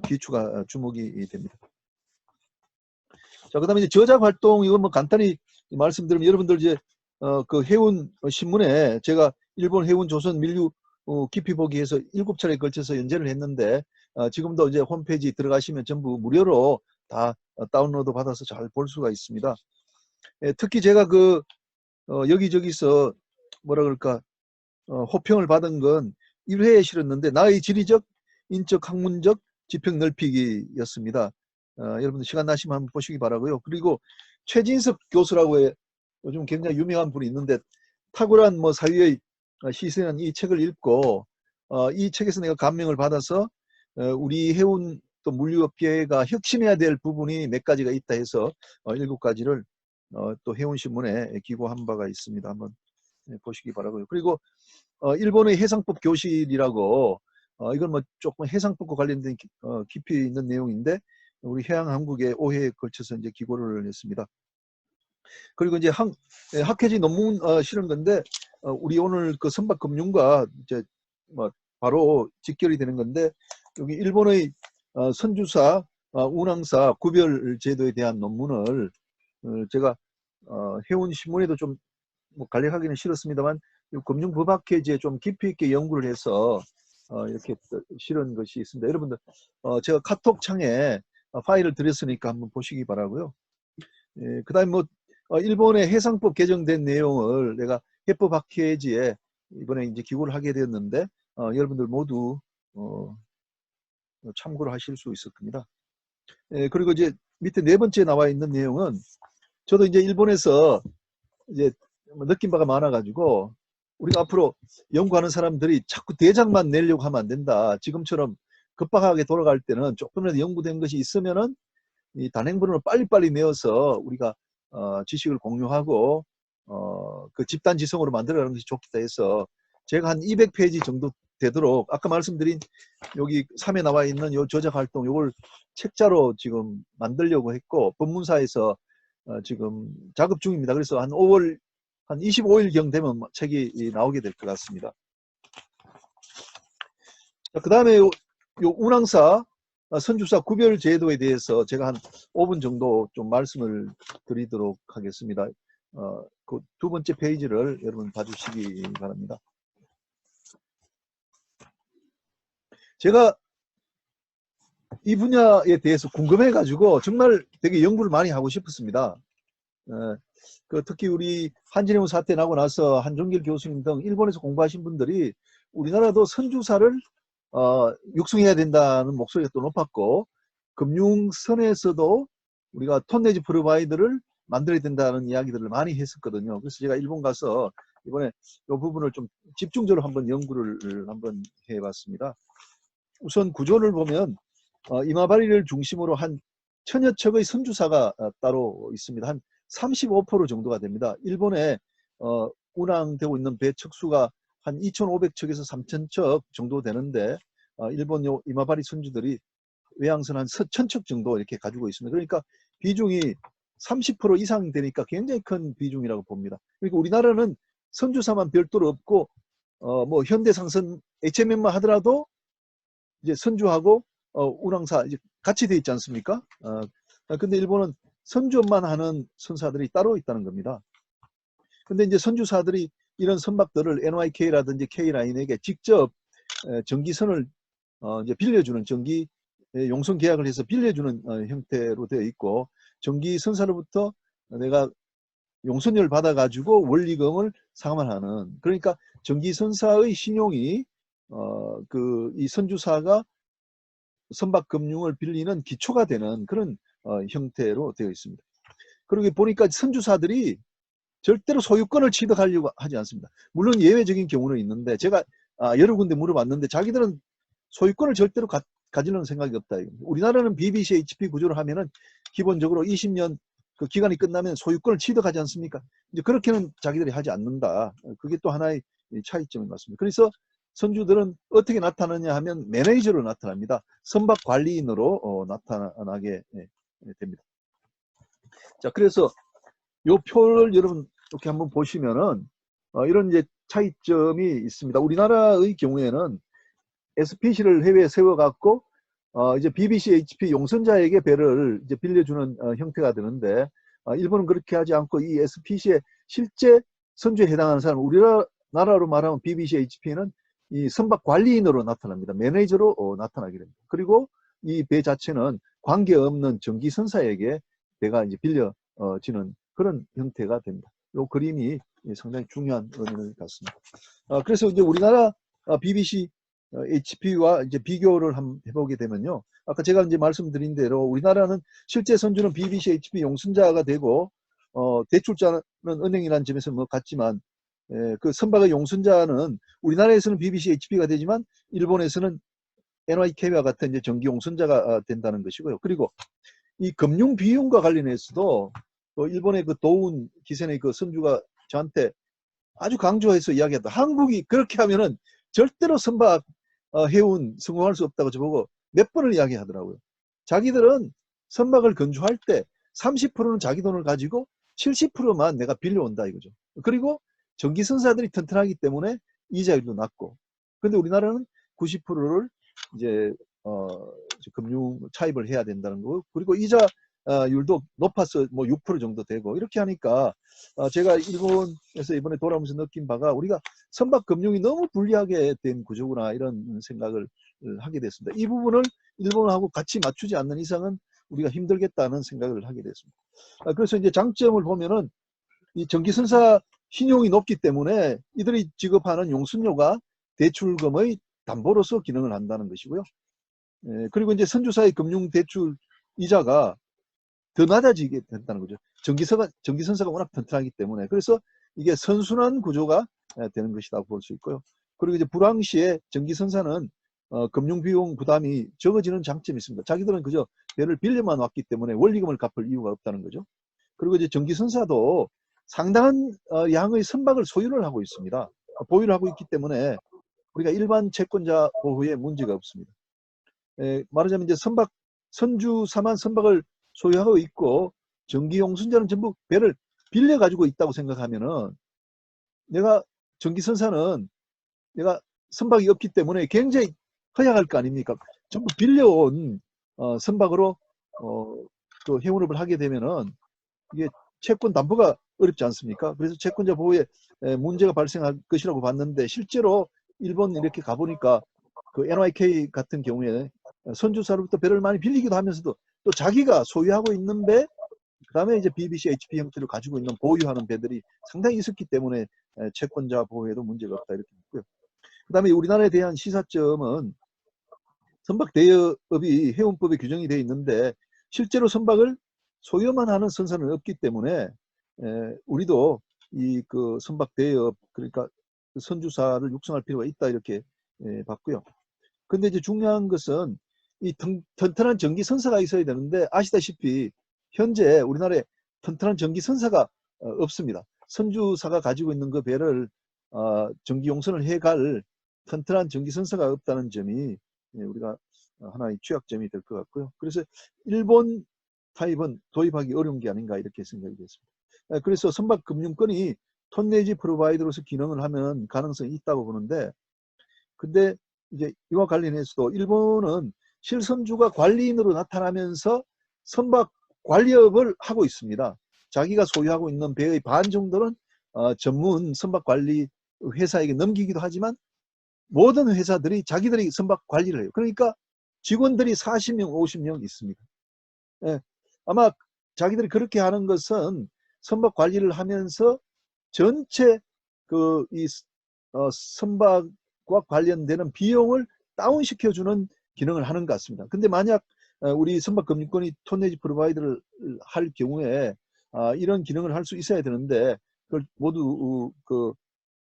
기추가 주목이 됩니다. 자, 그다음에 이제 저작 활동 이건 뭐 간단히 말씀드리면 여러분들 이제 그 해운 신문에 제가 일본 해운 조선 밀류 깊이 보기에서 7차례에 걸쳐서 연재를 했는데 지금도 이제 홈페이지 들어가시면 전부 무료로 다 다운로드 받아서 잘 볼 수가 있습니다. 특히 제가 그 여기저기서 뭐라 그럴까 호평을 받은 건 1회에 실었는데 나의 지리적, 인적, 학문적 지평 넓히기였습니다. 여러분들 시간 나시면 한번 보시기 바라고요. 그리고 최진석 교수라고 요즘 굉장히 유명한 분이 있는데 탁월한 뭐 사회의 시선한 이 책을 읽고 이 책에서 내가 감명을 받아서 우리 해운 또 물류업계가 혁신해야 될 부분이 몇 가지가 있다 해서 7가지를 또 해운신문에 기고한 바가 있습니다. 한번 보시기 바라고요. 그리고 일본의 해상법 교실이라고 이건 뭐 조금 해상법과 관련된 깊이 있는 내용인데 우리 해양항국의 5회에 걸쳐서 이제 기고를 했습니다. 그리고 이제 학회지 논문 실은 건데 우리 오늘 그 선박금융과 이제 뭐 바로 직결이 되는 건데 여기 일본의 선주사, 운항사 구별 제도에 대한 논문을 제가 해운신문에도 좀 뭐 간략하기는 싫었습니다만 금융법학회지에 좀 깊이 있게 연구를 해서 이렇게 실은 것이 있습니다. 여러분들 제가 카톡 창에 파일을 드렸으니까 한번 보시기 바라고요. 그 다음에 뭐 일본의 해상법 개정된 내용을 내가 해법학회지에 이번에 이제 기고를 하게 되었는데 여러분들 모두 참고를 하실 수 있을 겁니다. 그리고 이제 밑에 4번째 나와 있는 내용은 저도 이제 일본에서 이제 느낀 바가 많아가지고 우리가 앞으로 연구하는 사람들이 자꾸 대작만 내려고 하면 안 된다. 지금처럼 급박하게 돌아갈 때는 조금이라도 연구된 것이 있으면은 이 단행본을 빨리빨리 내어서 우리가 지식을 공유하고 그 집단지성으로 만들어가는 것이 좋겠다 해서 제가 한 200페이지 정도 되도록 아까 말씀드린 여기 3에 나와 있는 요 저작 활동 요걸 책자로 지금 만들려고 했고 법문사에서 지금 작업 중입니다. 그래서 한 5월 한 25일경 되면 책이 나오게 될 것 같습니다. 그 다음에 요 운항사 선주사 구별 제도에 대해서 제가 한 5분 정도 좀 말씀을 드리도록 하겠습니다. 그 2번째 페이지를 여러분 봐주시기 바랍니다. 제가 이 분야에 대해서 궁금해가지고 정말 되게 연구를 많이 하고 싶었습니다. 특히 우리 한진해운 사태 나고 나서 한종길 교수님 등 일본에서 공부하신 분들이 우리나라도 선주사를 육성해야 된다는 목소리가 또 높았고 금융선에서도 우리가 톤내지 프로바이더를 만들어야 된다는 이야기들을 많이 했었거든요. 그래서 제가 일본 가서 이번에 이 부분을 좀 집중적으로 한번 연구를 한번 해봤습니다. 우선 구조를 보면 이마바리를 중심으로 한 1000여 척의 선주사가 따로 있습니다. 한 35% 정도가 됩니다. 일본에 운항되고 있는 배 척수가 한 2,500척에서 3,000척 정도 되는데 일본 이마바리 선주들이 외항선 한 1,000척 정도 이렇게 가지고 있습니다. 그러니까 비중이 30% 이상 되니까 굉장히 큰 비중이라고 봅니다. 그러니까 우리나라는 선주사만 별도로 없고 뭐 현대상선 HMM만 하더라도 이제 선주하고 운항사 이제 같이 돼 있지 않습니까? 근데 일본은 선주업만 하는 선사들이 따로 있다는 겁니다. 근데 이제 선주사들이 이런 선박들을 NYK라든지 K라인에게 직접 전기선을 이제 빌려주는 전기 용선 계약을 해서 빌려주는 형태로 되어 있고, 전기선사로부터 내가 용선료를 받아가지고 원리금을 상환하는, 그러니까 전기선사의 신용이 이 선주사가 선박금융을 빌리는 기초가 되는 그런 형태로 되어 있습니다. 그러고 보니까 선주사들이 절대로 소유권을 취득하려고 하지 않습니다. 물론 예외적인 경우는 있는데, 제가 여러 군데 물어봤는데 자기들은 소유권을 절대로 가지려는 생각이 없다. 우리나라는 BBC HP 구조를 하면은 기본적으로 20년 그 기간이 끝나면 소유권을 취득하지 않습니까? 이제 그렇게는 자기들이 하지 않는다. 그게 또 하나의 차이점인 것 같습니다. 그래서 선주들은 어떻게 나타나냐 하면 매니저로 나타납니다. 선박 관리인으로 나타나게 됩니다. 자, 그래서 요 표를 여러분 이렇게 한번 보시면은 이런 이제 차이점이 있습니다. 우리나라의 경우에는 SPC를 해외에 세워갖고 이제 BBC HP 용선자에게 배를 이제 빌려주는 형태가 되는데, 일본은 그렇게 하지 않고 이 SPC의 실제 선주에 해당하는 사람, 우리나라로 말하면 BBC HP는 이 선박 관리인으로 나타납니다. 매니저로 나타나게 됩니다. 그리고 이 배 자체는 관계없는 전기선사에게 배가 이제 빌려지는 그런 형태가 됩니다. 이 그림이 상당히 중요한 의미를 갖습니다. 그래서 이제 우리나라 BBC HP와 이제 비교를 한번 해보게 되면요. 아까 제가 이제 말씀드린 대로 우리나라는 실제 선주는 BBC HP 용선자가 되고, 대출자는 은행이라는 점에서 뭐 같지만, 그 선박의 용선자는 우리나라에서는 BBC HP가 되지만 일본에서는 NYK와 같은 이제 전기 용선자가 된다는 것이고요. 그리고 이 금융 비용과 관련해서도 또 일본의 그 도운 기센의 그 선주가 저한테 아주 강조해서 이야기했다. 한국이 그렇게 하면은 절대로 선박 해운 성공할 수 없다고 저보고 몇 번을 이야기하더라고요. 자기들은 선박을 건조할 때 30%는 자기 돈을 가지고 70%만 내가 빌려온다 이거죠. 그리고 전기선사들이 튼튼하기 때문에 이자율도 낮고, 근데 우리나라는 90%를 이제 금융 차입을 해야 된다는 거, 그리고 이자율도 높아서 뭐 6% 정도 되고, 이렇게 하니까 제가 일본에서 이번에 돌아오면서 느낀 바가 우리가 선박 금융이 너무 불리하게 된 구조구나 이런 생각을 하게 됐습니다. 이 부분을 일본하고 같이 맞추지 않는 이상은 우리가 힘들겠다는 생각을 하게 됐습니다. 그래서 이제 장점을 보면은 이 전기선사 신용이 높기 때문에 이들이 지급하는 용선료가 대출금의 담보로서 기능을 한다는 것이고요. 그리고 이제 선주사의 금융 대출 이자가 더 낮아지게 된다는 거죠. 전기선사가 워낙 튼튼하기 때문에. 그래서 이게 선순환 구조가 되는 것이라고 볼 수 있고요. 그리고 이제 불황시에 전기선사는 금융비용 부담이 적어지는 장점이 있습니다. 자기들은 그저 배를 빌려만 왔기 때문에 원리금을 갚을 이유가 없다는 거죠. 그리고 이제 전기선사도 상당한 양의 선박을 소유를 하고 있습니다. 보유를 하고 있기 때문에 우리가 일반 채권자 보호에 문제가 없습니다. 말하자면 이제 선주사만 선박을 소유하고 있고 전기용선자는 전부 배를 빌려 가지고 있다고 생각하면은, 내가 전기선사는 내가 선박이 없기 때문에 굉장히 허약할 거 아닙니까? 전부 빌려온 선박으로 그 해운업을 하게 되면은 이게 채권 담보가 어렵지 않습니까? 그래서 채권자 보호에 문제가 발생할 것이라고 봤는데, 실제로 일본 이렇게 가보니까 그 NYK 같은 경우에 선주사로부터 배를 많이 빌리기도 하면서도 또 자기가 소유하고 있는 배, 그 다음에 이제 BBC HP 형태를 가지고 있는 보유하는 배들이 상당히 있었기 때문에 채권자 보호에도 문제가 없다 이렇게 했고요. 그 다음에 우리나라에 대한 시사점은 선박 대여업이 해운법에 규정이 되어 있는데 실제로 선박을 소유만 하는 선사는 없기 때문에 우리도 이 그 선박 대여업, 그러니까 선주사를 육성할 필요가 있다 이렇게 봤고요. 근데 이제 중요한 것은 이 튼튼한 전기선사가 있어야 되는데, 아시다시피 현재 우리나라에 튼튼한 전기선사가 없습니다. 선주사가 가지고 있는 그 배를 전기용선을 해갈 튼튼한 전기선사가 없다는 점이 우리가 하나의 취약점이 될 것 같고요. 그래서 일본 타입은 도입하기 어려운 게 아닌가 이렇게 생각이 됐습니다. 그래서 선박금융권이 톤내지 프로바이더로서 기능을 하면 가능성이 있다고 보는데, 근데 이제 이와 관련해서도 일본은 실선주가 관리인으로 나타나면서 선박 관리업을 하고 있습니다. 자기가 소유하고 있는 배의 반 정도는 전문 선박 관리 회사에게 넘기기도 하지만 모든 회사들이 자기들이 선박 관리를 해요. 그러니까 직원들이 40명, 50명 있습니다. 예, 아마 자기들이 그렇게 하는 것은 선박 관리를 하면서 전체 선박과 관련되는 비용을 다운시켜주는 기능을 하는 것 같습니다. 근데 만약 우리 선박금융권이 톤내지 프로바이더를 할 경우에 이런 기능을 할 수 있어야 되는데 그걸 모두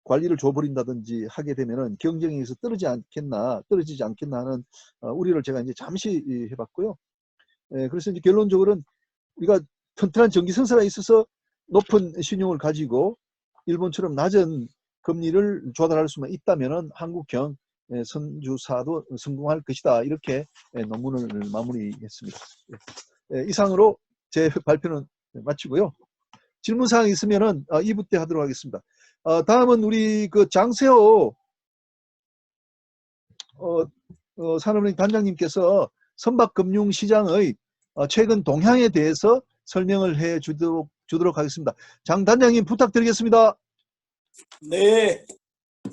관리를 줘버린다든지 하게 되면은 경쟁에서 떨어지지 않겠나 하는 우려를 제가 이제 잠시 해봤고요. 그래서 이제 결론적으로는 우리가 튼튼한 전기선사가 있어서 높은 신용을 가지고 일본처럼 낮은 금리를 조달할 수만 있다면은 한국형 선주사도 성공할 것이다. 이렇게 논문을 마무리했습니다. 이상으로 제 발표는 마치고요. 질문사항 있으면은 2부 때 하도록 하겠습니다. 다음은 우리 장세호 산업은행 단장님께서 선박금융시장의 최근 동향에 대해서 설명을 해 주도록 하겠습니다. 장 단장님 부탁드리겠습니다. 네,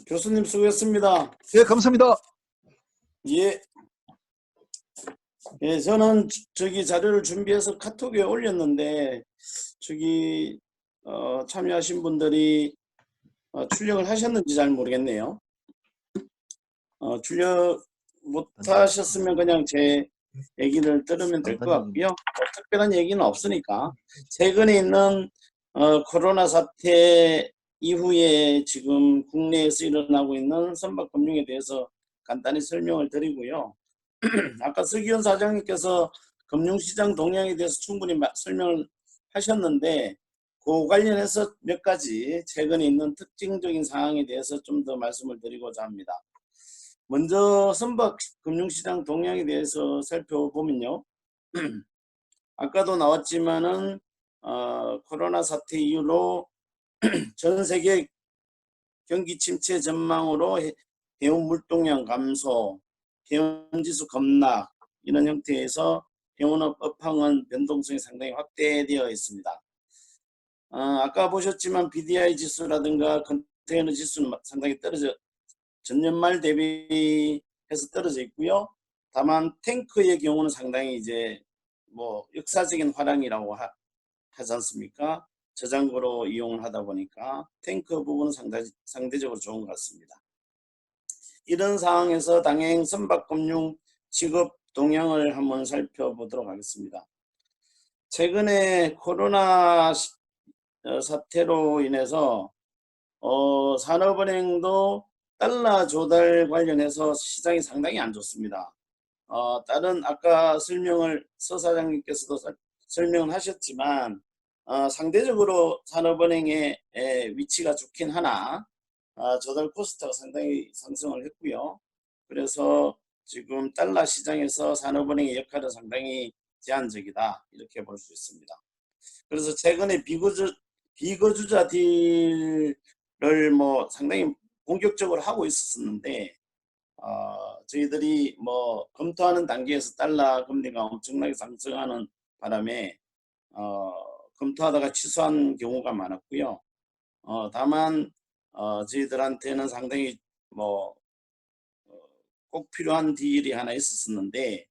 교수님 수고했습니다. 예, 감사합니다. 예. 예, 저는 저기 자료를 준비해서 카톡에 올렸는데 참여하신 분들이 출력을 하셨는지 잘 모르겠네요. 출력 못 하셨으면 그냥 제 얘기를 들으면 될 것 같고요. 특별한 얘기는 없으니까 최근에 있는 코로나 사태 이후에 지금 국내에서 일어나고 있는 선박금융에 대해서 간단히 설명을 드리고요. 아까 서기현 사장님께서 금융시장 동향에 대해서 충분히 설명을 하셨는데 그 관련해서 몇 가지 최근에 있는 특징적인 사항에 대해서 좀 더 말씀을 드리고자 합니다. 먼저 선박 금융시장 동향에 대해서 살펴보면요. 아까도 나왔지만은 코로나 사태 이후로 전 세계 경기 침체 전망으로 해운 물동량 감소, 해운지수 급락 이런 형태에서 해운업 업황은 변동성이 상당히 확대되어 있습니다. 아까 보셨지만 BDI 지수라든가 컨테이너 지수는 상당히 전년 말 대비해서 떨어져 있고요. 다만 탱크의 경우는 상당히 이제 역사적인 화랑이라고 하지 않습니까? 저장고로 이용을 하다 보니까 탱크 부분은 상대적으로 좋은 것 같습니다. 이런 상황에서 당행 선박금융 취급 동향을 한번 살펴보도록 하겠습니다. 최근에 코로나 사태로 인해서 산업은행도 달러 조달 관련해서 시장이 상당히 안 좋습니다. 다른 아까 서 사장님께서도 설명을 하셨지만 상대적으로 산업은행의 위치가 좋긴 하나 조달 코스트가 상당히 상승을 했고요. 그래서 지금 달러 시장에서 산업은행의 역할은 상당히 제한적이다 이렇게 볼 수 있습니다. 그래서 최근에 비거주자 딜을 상당히 본격적으로 하고 있었는데 저희들이 검토하는 단계에서 달러 금리가 엄청나게 상승하는 바람에 검토하다가 취소한 경우가 많았고요. 다만 저희들한테는 상당히 꼭 필요한 딜이 하나 있었는데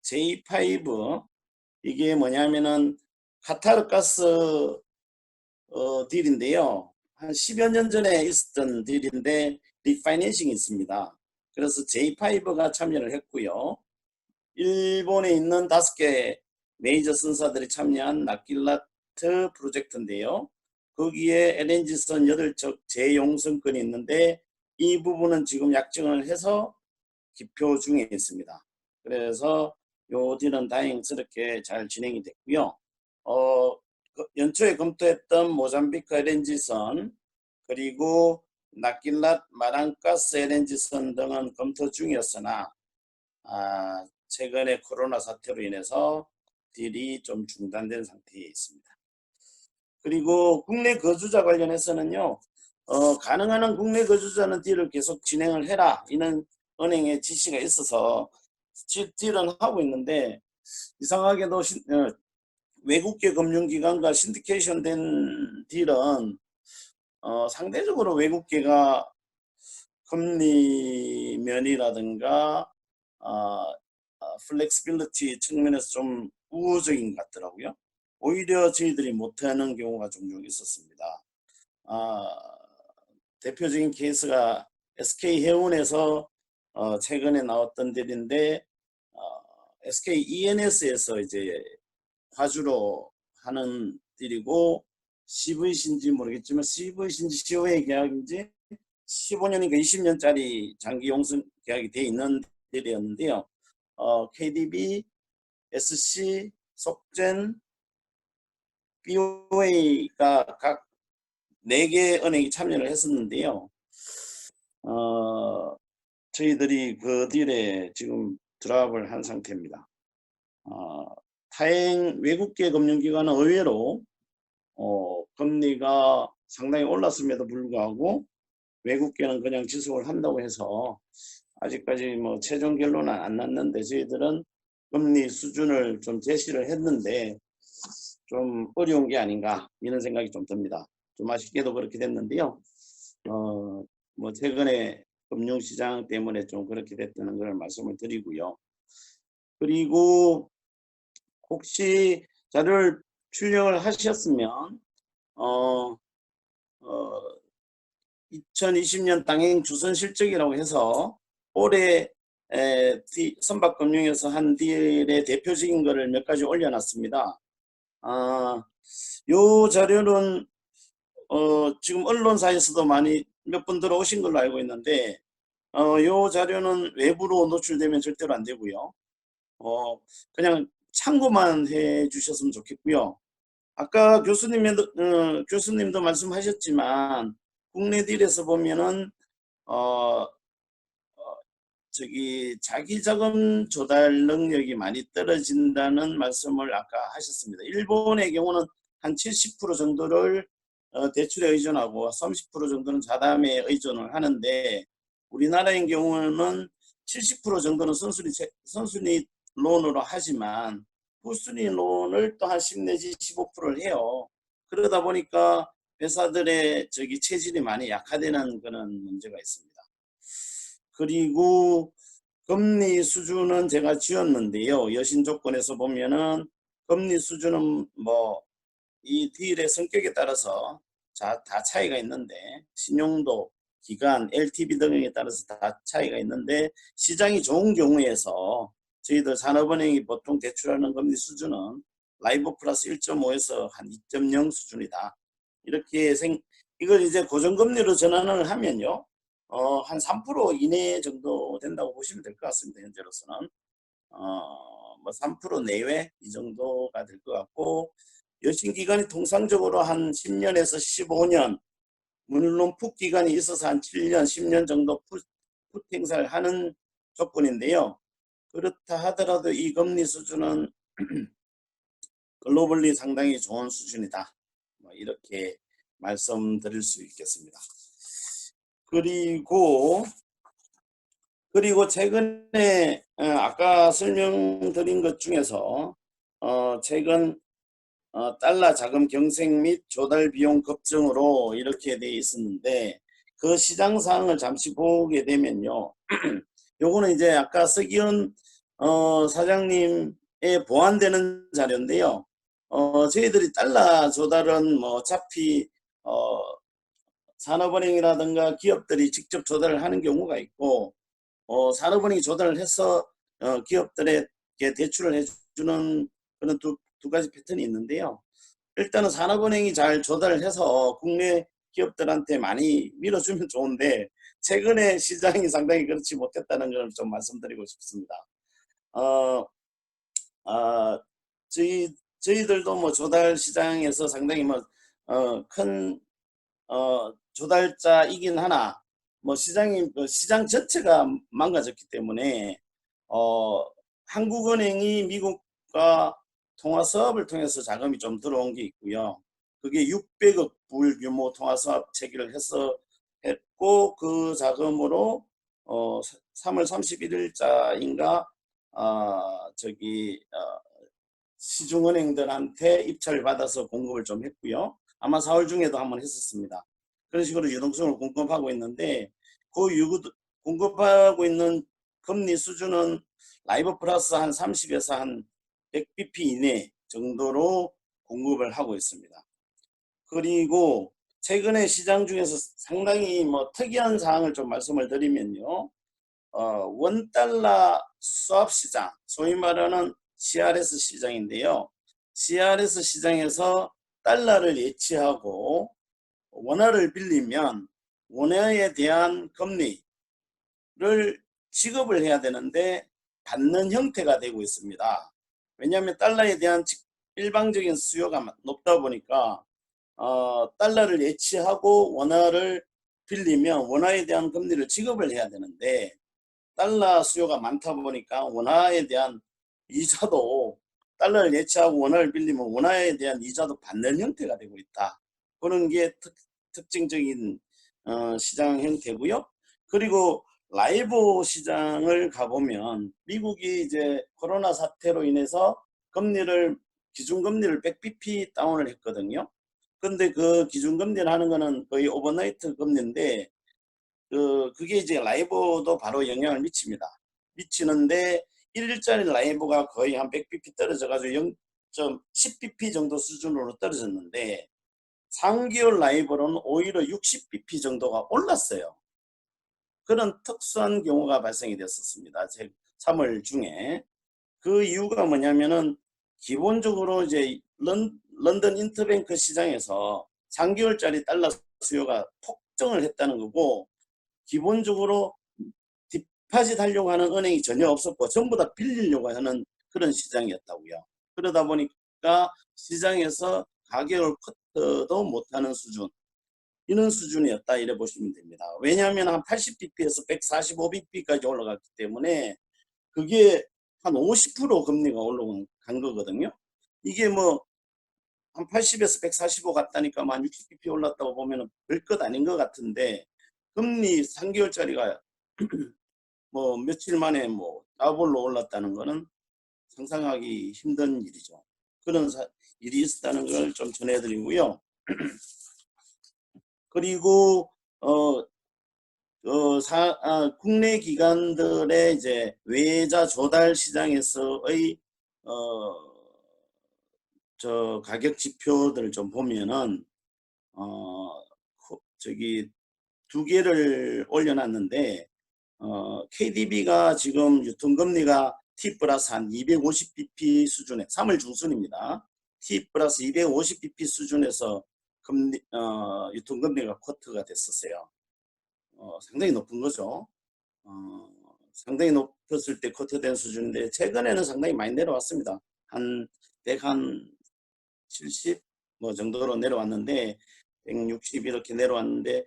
J5 이게 뭐냐면은 카타르 가스 딜인데요. 한 10여 년 전에 있었던 딜인데 리파이낸싱이 있습니다. 그래서 J5가 참여를 했고요. 일본에 있는 5개 메이저 선사들이 참여한 나킬라트 프로젝트인데요. 거기에 LNG선 8척 재용선권이 있는데 이 부분은 지금 약정을 해서 기표 중에 있습니다. 그래서 요 딜은 다행스럽게 잘 진행이 됐고요. 연초에 검토했던 모잠비크 LNG선 그리고 나킬랏 마랑가스 LNG선 등은 검토 중이었으나 최근에 코로나 사태로 인해서 딜이 좀 중단된 상태에 있습니다. 그리고 국내 거주자 관련해서는요. 가능한 한 국내 거주자는 딜을 계속 진행을 해라 이런 은행의 지시가 있어서 딜은 하고 있는데 이상하게도 외국계 금융기관과 신디케이션 된 딜은 상대적으로 외국계가 금리 면이라든가 플렉시빌리티 측면에서 좀 우호적인 것 같더라고요. 오히려 저희들이 못하는 경우가 종종 있었습니다. 대표적인 케이스가 SK해운에서 최근에 나왔던 딜인데 SK ENS에서 이제 화주로 하는 딜이고 CV신지 모르겠지만 CV신지 COA 계약인지 15년인가 20년짜리 장기 용선 계약이 돼 있는 딜이었는데요. KDB, SC, 속젠, BOA가 각 4개 은행이 참여를 했었는데요. 저희들이 그 딜에 지금 드랍을 한 상태입니다. 타행 외국계 금융기관은 의외로 금리가 상당히 올랐음에도 불구하고 외국계는 그냥 지속을 한다고 해서 아직까지 뭐 최종 결론은 안 났는데 저희들은 금리 수준을 좀 제시를 했는데 좀 어려운 게 아닌가 이런 생각이 좀 듭니다. 좀 아쉽게도 그렇게 됐는데요. 뭐 최근에 금융시장 때문에 좀 그렇게 됐다는 걸 말씀을 드리고요. 그리고 혹시 자료를 출력을 하셨으면 2020년 당행 주선 실적이라고 해서 올해 선박금융에서 한 딜의 대표적인 거를 몇 가지 올려놨습니다. 요 자료는 지금 언론사에서도 많이 몇 분 들어오신 걸로 알고 있는데 요 자료는 외부로 노출되면 절대로 안 되고요. 그냥 참고만 해 주셨으면 좋겠고요. 아까 교수님도 말씀하셨지만 국내 딜에서 보면은 자기 자금 조달 능력이 많이 떨어진다는 말씀을 아까 하셨습니다. 일본의 경우는 한 70% 정도를 대출에 의존하고 30% 정도는 자담에 의존을 하는데 우리나라의 경우는 70% 정도는 선순위 론으로 하지만 후순위 론을 또 한 10 내지 15%를 해요. 그러다 보니까 회사들의 체질이 많이 약화되는 그런 문제가 있습니다. 그리고 금리 수준은 제가 지었는데요. 여신 조건에서 보면은 금리 수준은 뭐 이 딜의 성격에 따라서 다 차이가 있는데 신용도, 기간, LTV 등에 따라서 다 차이가 있는데 시장이 좋은 경우에서 저희들 산업은행이 보통 대출하는 금리 수준은 라이브 플러스 1.5에서 한 2.0 수준이다. 이렇게 이걸 이제 고정금리로 전환을 하면요. 한 3% 이내 정도 된다고 보시면 될 것 같습니다. 현재로서는. 뭐 3% 내외 이 정도가 될 것 같고 여신기간이 통상적으로 한 10년에서 15년 물론 풋 기간이 있어서 한 7년, 10년 정도 풋 행사를 하는 조건인데요. 그렇다 하더라도 이 금리 수준은 글로벌리 상당히 좋은 수준이다. 뭐 이렇게 말씀드릴 수 있겠습니다. 그리고 최근에 아까 설명드린 것 중에서 최근 달러 자금 경색 및 조달 비용 급증으로 이렇게 돼 있었는데 그 시장 상황을 잠시 보게 되면요. 요거는 이제 아까 서기현 사장님에 보완되는 자료인데요. 저희들이 달러 조달은 뭐 어차피 산업은행이라든가 기업들이 직접 조달을 하는 경우가 있고 산업은행이 조달을 해서 기업들에게 대출을 해주는 그런 두 가지 패턴이 있는데요. 일단은 산업은행이 잘 조달을 해서 국내 기업들한테 많이 밀어주면 좋은데 최근에 시장이 상당히 그렇지 못했다는 걸 좀 말씀드리고 싶습니다. 저희들도 뭐 조달 시장에서 상당히 큰 조달자이긴 하나 시장 전체가 망가졌기 때문에 한국은행이 미국과 통화사업을 통해서 자금이 좀 들어온 게 있고요. 그게 600억 불 규모 통화사업 체결을 했고 그 자금으로 3월 31일자인가 시중은행들한테 입찰을 받아서 공급을 좀 했고요. 아마 4월 중에도 한번 했었습니다. 그런 식으로 유동성을 공급하고 있는데 공급하고 있는 금리 수준은 라이브 플러스 한 30에서 한 100bp 이내 정도로 공급을 하고 있습니다. 그리고 최근에 시장 중에서 상당히 뭐 특이한 사항을 좀 말씀을 드리면요. 원달러 수합 시장, 소위 말하는 CRS 시장인데요. CRS 시장에서 달러를 예치하고 원화를 빌리면 원화에 대한 금리를 지급을 해야 되는데 받는 형태가 되고 있습니다. 왜냐하면 달러에 대한 일방적인 수요가 높다 보니까 달러를 예치하고 원화를 빌리면 원화에 대한 금리를 지급을 해야 되는데 달러 수요가 많다 보니까 원화에 대한 이자도 달러를 예치하고 원화를 빌리면 원화에 대한 이자도 받는 형태가 되고 있다. 그런 게 특징적인 시장 형태고요. 그리고 라이브 시장을 가보면 미국이 이제 코로나 사태로 인해서 기준금리를 100bp 다운을 했거든요. 근데 그 기준금리를 하는 거는 거의 오버나이트 금리인데 그게 이제 라이브도 바로 영향을 미칩니다. 미치는데 1일짜리 라이브가 거의 한 100bp 떨어져가지고 0.10bp 정도 수준으로 떨어졌는데 3개월 라이브로는 오히려 60bp 정도가 올랐어요. 그런 특수한 경우가 발생이 됐었습니다. 3월 중에. 그 이유가 뭐냐면은 기본적으로 이제 런던 인터뱅크 시장에서 3개월짜리 달러 수요가 폭증을 했다는 거고 기본적으로 디파짓 하려고 하는 은행이 전혀 없었고 전부 다 빌리려고 하는 그런 시장이었다고요. 그러다 보니까 시장에서 가격을 커트도 못하는 수준 이런 수준이었다 이래 보시면 됩니다. 왜냐하면 한 80bp에서 145bp까지 올라갔기 때문에 그게 한 50% 금리가 올라간 거거든요. 이게 뭐 한 80에서 145 갔다니까 한 60bp 올랐다고 보면 별것 아닌 것 같은데 금리 3개월짜리가 뭐 며칠 만에 뭐 더블로 올랐다는 거는 상상하기 힘든 일이죠. 그런 일이 있었다는 걸 좀 전해드리고요. 그리고 국내 기관들의 이제 외자 조달 시장에서의 가격 지표들을 좀 보면은 두 개를 올려놨는데 KDB가 지금 유통금리가 T 플러스 한 250bp 수준에 3월 중순입니다. T 플러스 250bp 수준에서 유통금리가 쿼트가 됐었어요. 상당히 높은 거죠. 상당히 높았을 때 쿼트된 수준인데 최근에는 상당히 많이 내려왔습니다. 한 170 뭐 정도로 내려왔는데 160 이렇게 내려왔는데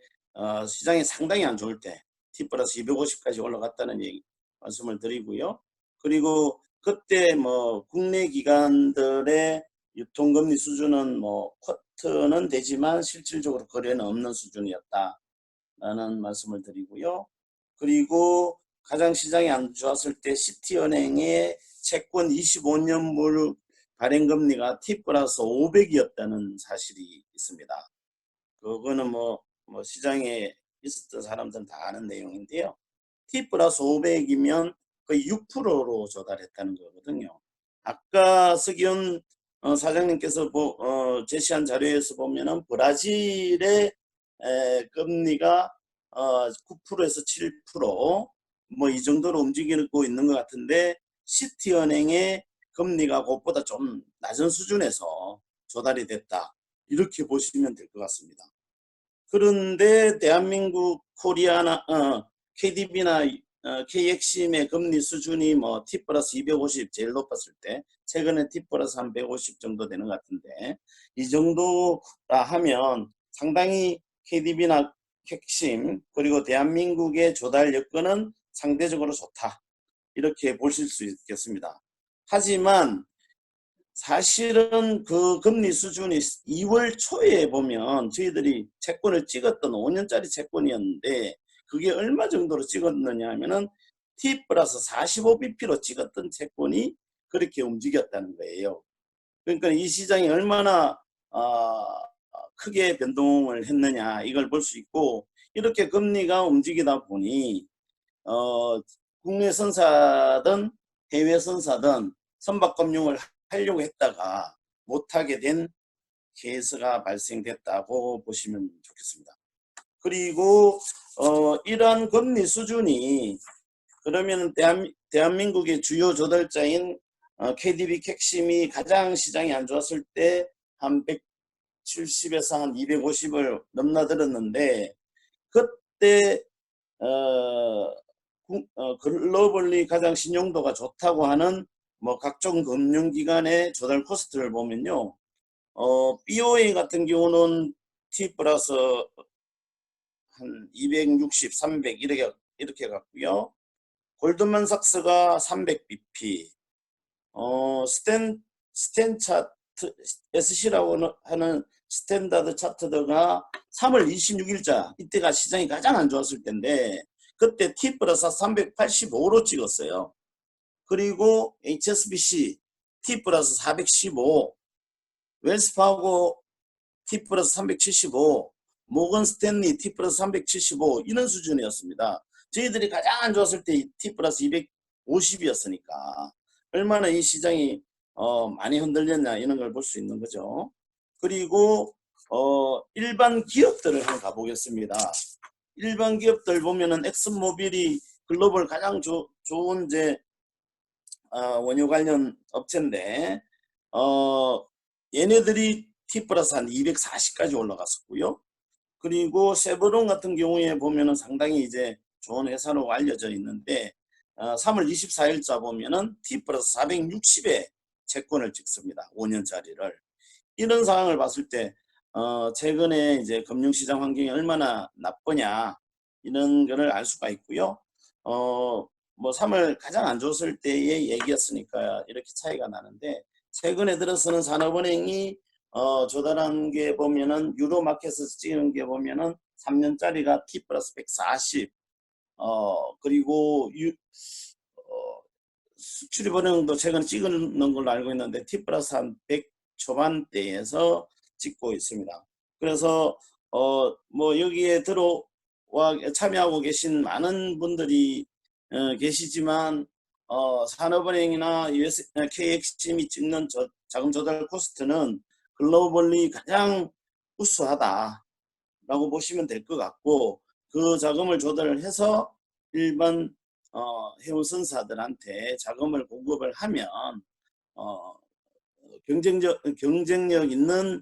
시장이 상당히 안 좋을 때 T 플러스 250까지 올라갔다는 얘기 말씀을 드리고요. 그리고 그때 뭐 국내 기관들의 유통금리 수준은 뭐 쿼트는 되지만 실질적으로 거래는 없는 수준이었다라는 말씀을 드리고요. 그리고 가장 시장이 안 좋았을 때 시티은행의 채권 25년물 발행금리가 T 플러스 500이었다는 사실이 있습니다. 그거는 뭐 시장에 있었던 사람들은 다 아는 내용인데요. T 플러스 500이면 거의 6%로 조달했다는 거거든요. 아까 서기훈 사장님께서 제시한 자료에서 보면은 브라질의 금리가 9%에서 7% 뭐 이 정도로 움직이고 있는 것 같은데 시티은행의 금리가 그것보다 좀 낮은 수준에서 조달이 됐다. 이렇게 보시면 될 것 같습니다. 그런데 대한민국 KDB나 K엑심의 금리 수준이 뭐 T 플러스 250 제일 높았을 때 최근에 T 플러스 한 150 정도 되는 것 같은데 이 정도라 하면 상당히 KDB나 엑심 그리고 대한민국의 조달 여건은 상대적으로 좋다. 이렇게 보실 수 있겠습니다. 하지만 사실은 그 금리 수준이 2월 초에 보면 저희들이 채권을 찍었던 5년짜리 채권이었는데 그게 얼마 정도로 찍었느냐 하면은 T 플러스 45bp로 찍었던 채권이 그렇게 움직였다는 거예요. 그러니까 이 시장이 얼마나 크게 변동을 했느냐 이걸 볼 수 있고 이렇게 금리가 움직이다 보니 국내 선사든 해외 선사든 선박금융을 하려고 했다가 못하게 된 케이스가 발생됐다고 보시면 좋겠습니다. 그리고 이러한 금리 수준이 그러면 대한민국의 주요 조달자인 KDB 캡심이 가장 시장이 안 좋았을 때 한 170에서 한 250을 넘나들었는데 그때 글로벌리 가장 신용도가 좋다고 하는 뭐 각종 금융기관의 조달 코스트를 보면요. BOA 같은 경우는 T 플러스 한 260, 300 이렇게 갔고요. 골드만삭스가 300bp, 스탠 차트, SC라고 하는 스탠다드 차트가 3월 26일자 이때가 시장이 가장 안 좋았을 때인데 그때 T 플러스 385로 찍었어요. 그리고 HSBC T 플러스 415, 웰스파고 T 플러스 375, 모건 스탠리 T 플러스 375 이런 수준이었습니다. 저희들이 가장 안 좋았을 때 T 플러스 250이었으니까 얼마나 이 시장이 많이 흔들렸냐 이런 걸 볼 수 있는 거죠. 그리고 일반 기업들을 한번 가보겠습니다. 일반 기업들 보면은 엑슨모빌이 글로벌 가장 좋은 원유 관련 업체인데 얘네들이 T 플러스 한 240까지 올라갔었고요. 그리고 세브론 같은 경우에 보면은 상당히 이제 좋은 회사로 알려져 있는데 3월 24일자 보면은 T 플러스 460에 채권을 찍습니다. 5년짜리를. 이런 상황을 봤을 때 최근에 이제 금융시장 환경이 얼마나 나쁘냐 이런 거를 알 수가 있고요. 뭐 3월 가장 안 좋았을 때의 얘기였으니까 이렇게 차이가 나는데 최근에 들어서는 산업은행이 조달한 게 보면은 유로마켓에서 찍은 게 보면은 3년짜리가 T 플러스 140 그리고 수출입은행도 최근 찍는 걸로 알고 있는데 T 플러스 한 100 초반대에서 찍고 있습니다. 그래서 뭐 여기에 참여하고 계신 많은 분들이 계시지만 산업은행이나 KX심이 찍는 자금 조달 코스트는 글로벌리 가장 우수하다라고 보시면 될 것 같고 그 자금을 조달을 해서 일반 해운선사들한테 자금을 공급을 하면 경쟁력 있는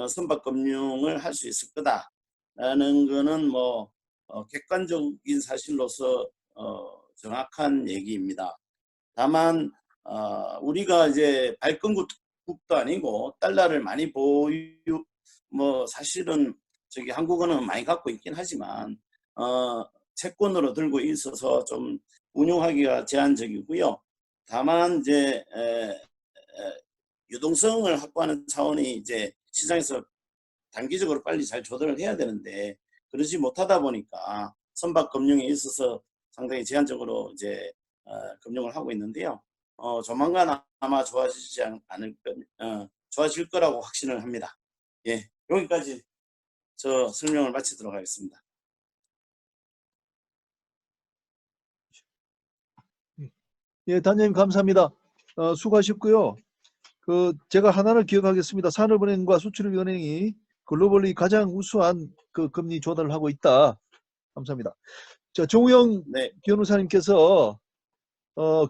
선박금융을 할 수 있을 거다라는 거는 뭐 객관적인 사실로서 정확한 얘기입니다. 다만 우리가 이제 발권국도 아니고 달러를 많이 뭐 사실은 저기 한국은은 많이 갖고 있긴 하지만 채권으로 들고 있어서 좀 운용하기가 제한적이고요. 다만 이제 유동성을 확보하는 차원이 이제 시장에서 단기적으로 빨리 잘 조달을 해야 되는데 그러지 못하다 보니까 선박금융에 있어서 상당히 제한적으로 이제 금융을 하고 있는데요. 조만간 아마 좋아질 거라고 확신을 합니다. 예, 여기까지 저 설명을 마치도록 하겠습니다. 예, 단장님 감사합니다. 수고하셨고요. 제가 하나를 기억하겠습니다. 산업은행과 수출입은행이 글로벌리 가장 우수한 그 금리 조달을 하고 있다. 감사합니다. 자, 정우영 변호사님께서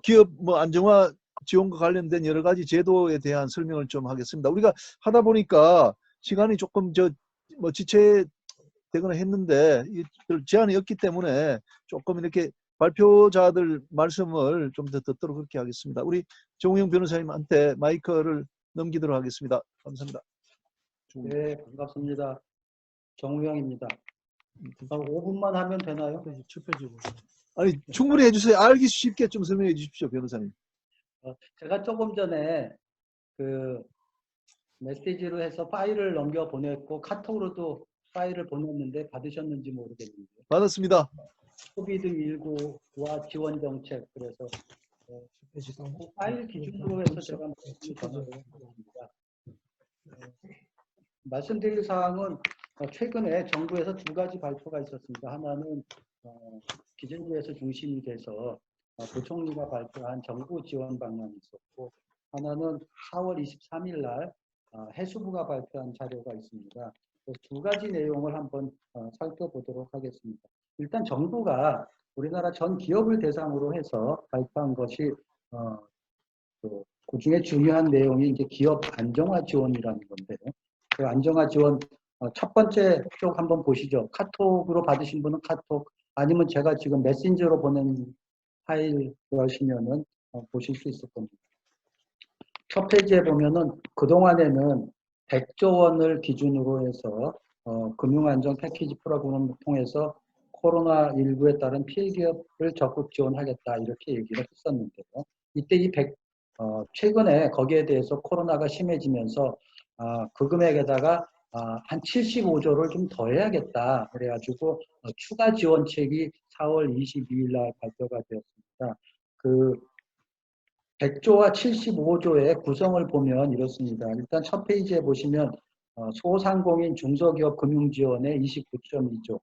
기업 뭐 안정화 지원과 관련된 여러 가지 제도에 대한 설명을 좀 하겠습니다. 우리가 하다 보니까 시간이 조금 뭐 지체되거나 했는데 제한이 없기 때문에 조금 이렇게 발표자들 말씀을 좀 더 듣도록 그렇게 하겠습니다. 우리 정우영 변호사님한테 마이크를 넘기도록 하겠습니다. 감사합니다. 네, 반갑습니다. 정우영입니다. 5분만 하면 되나요? 아니 충분히 해주세요. 알기 쉽게 좀 설명해 주십시오, 변호사님. 제가 조금 전에 그 메시지로 해서 파일을 넘겨 보냈고 카톡으로도 파일을 보냈는데 받으셨는지 모르겠는데. 받았습니다. 소비등 19와 지원 정책 그래서 그 파일 기준으로 해서 제가 말씀을 전하겠습니다. 말씀드릴 사항은 최근에 정부에서 두 가지 발표가 있었습니다. 하나는 기준부에서 중심이 돼서 부총리가 발표한 정부 지원 방안이 있었고, 하나는 4월 23일 날 해수부가 발표한 자료가 있습니다. 두 가지 내용을 한번 살펴보도록 하겠습니다. 일단 정부가 우리나라 전 기업을 대상으로 해서 발표한 것이 그 중에 중요한 내용이 이제 기업 안정화 지원이라는 건데요. 그 안정화 지원 첫 번째 쪽 한번 보시죠. 카톡으로 받으신 분은 카톡, 아니면 제가 지금 메신저로 보낸 파일 보시면은 보실 수 있을 겁니다. 첫 페이지에 보면은 그동안에는 100조 원을 기준으로 해서 금융안정 패키지 프로그램을 통해서 코로나19에 따른 피해 기업을 적극 지원하겠다 이렇게 얘기를 했었는데요. 이때 최근에 거기에 대해서 코로나가 심해지면서 그 금액에다가 한 75조를 좀 더 해야겠다 그래가지고 추가 지원책이 4월 22일 날 발표가 되었습니다. 그 100조와 75조의 구성을 보면 이렇습니다. 일단 첫 페이지에 보시면 소상공인 중소기업 금융지원에 29.2조,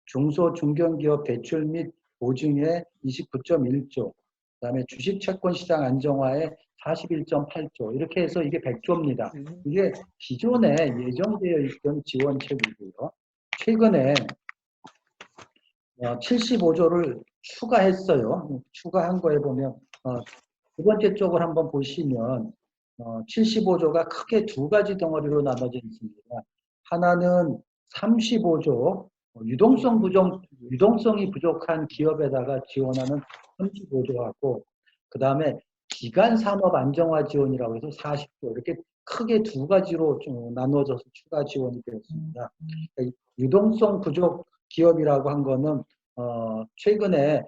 중소 중견기업 대출 및 보증에 29.1조, 그다음에 주식채권시장 안정화에 41.8조, 이렇게 해서 이게 100조입니다. 이게 기존에 예정되어 있던 지원책이고요. 최근에 75조를 추가했어요. 추가한 거에 보면 두 번째 쪽을 한번 보시면 75조가 크게 두 가지 덩어리로 나눠져 있습니다. 하나는 35조 유동성이 부족한 기업에다가 지원하는 35조하고, 그 다음에 기간 산업 안정화 지원이라고 해서 40조, 이렇게 크게 두 가지로 좀 나눠져서 추가 지원이 되었습니다. 유동성 부족 기업이라고 한 거는 최근에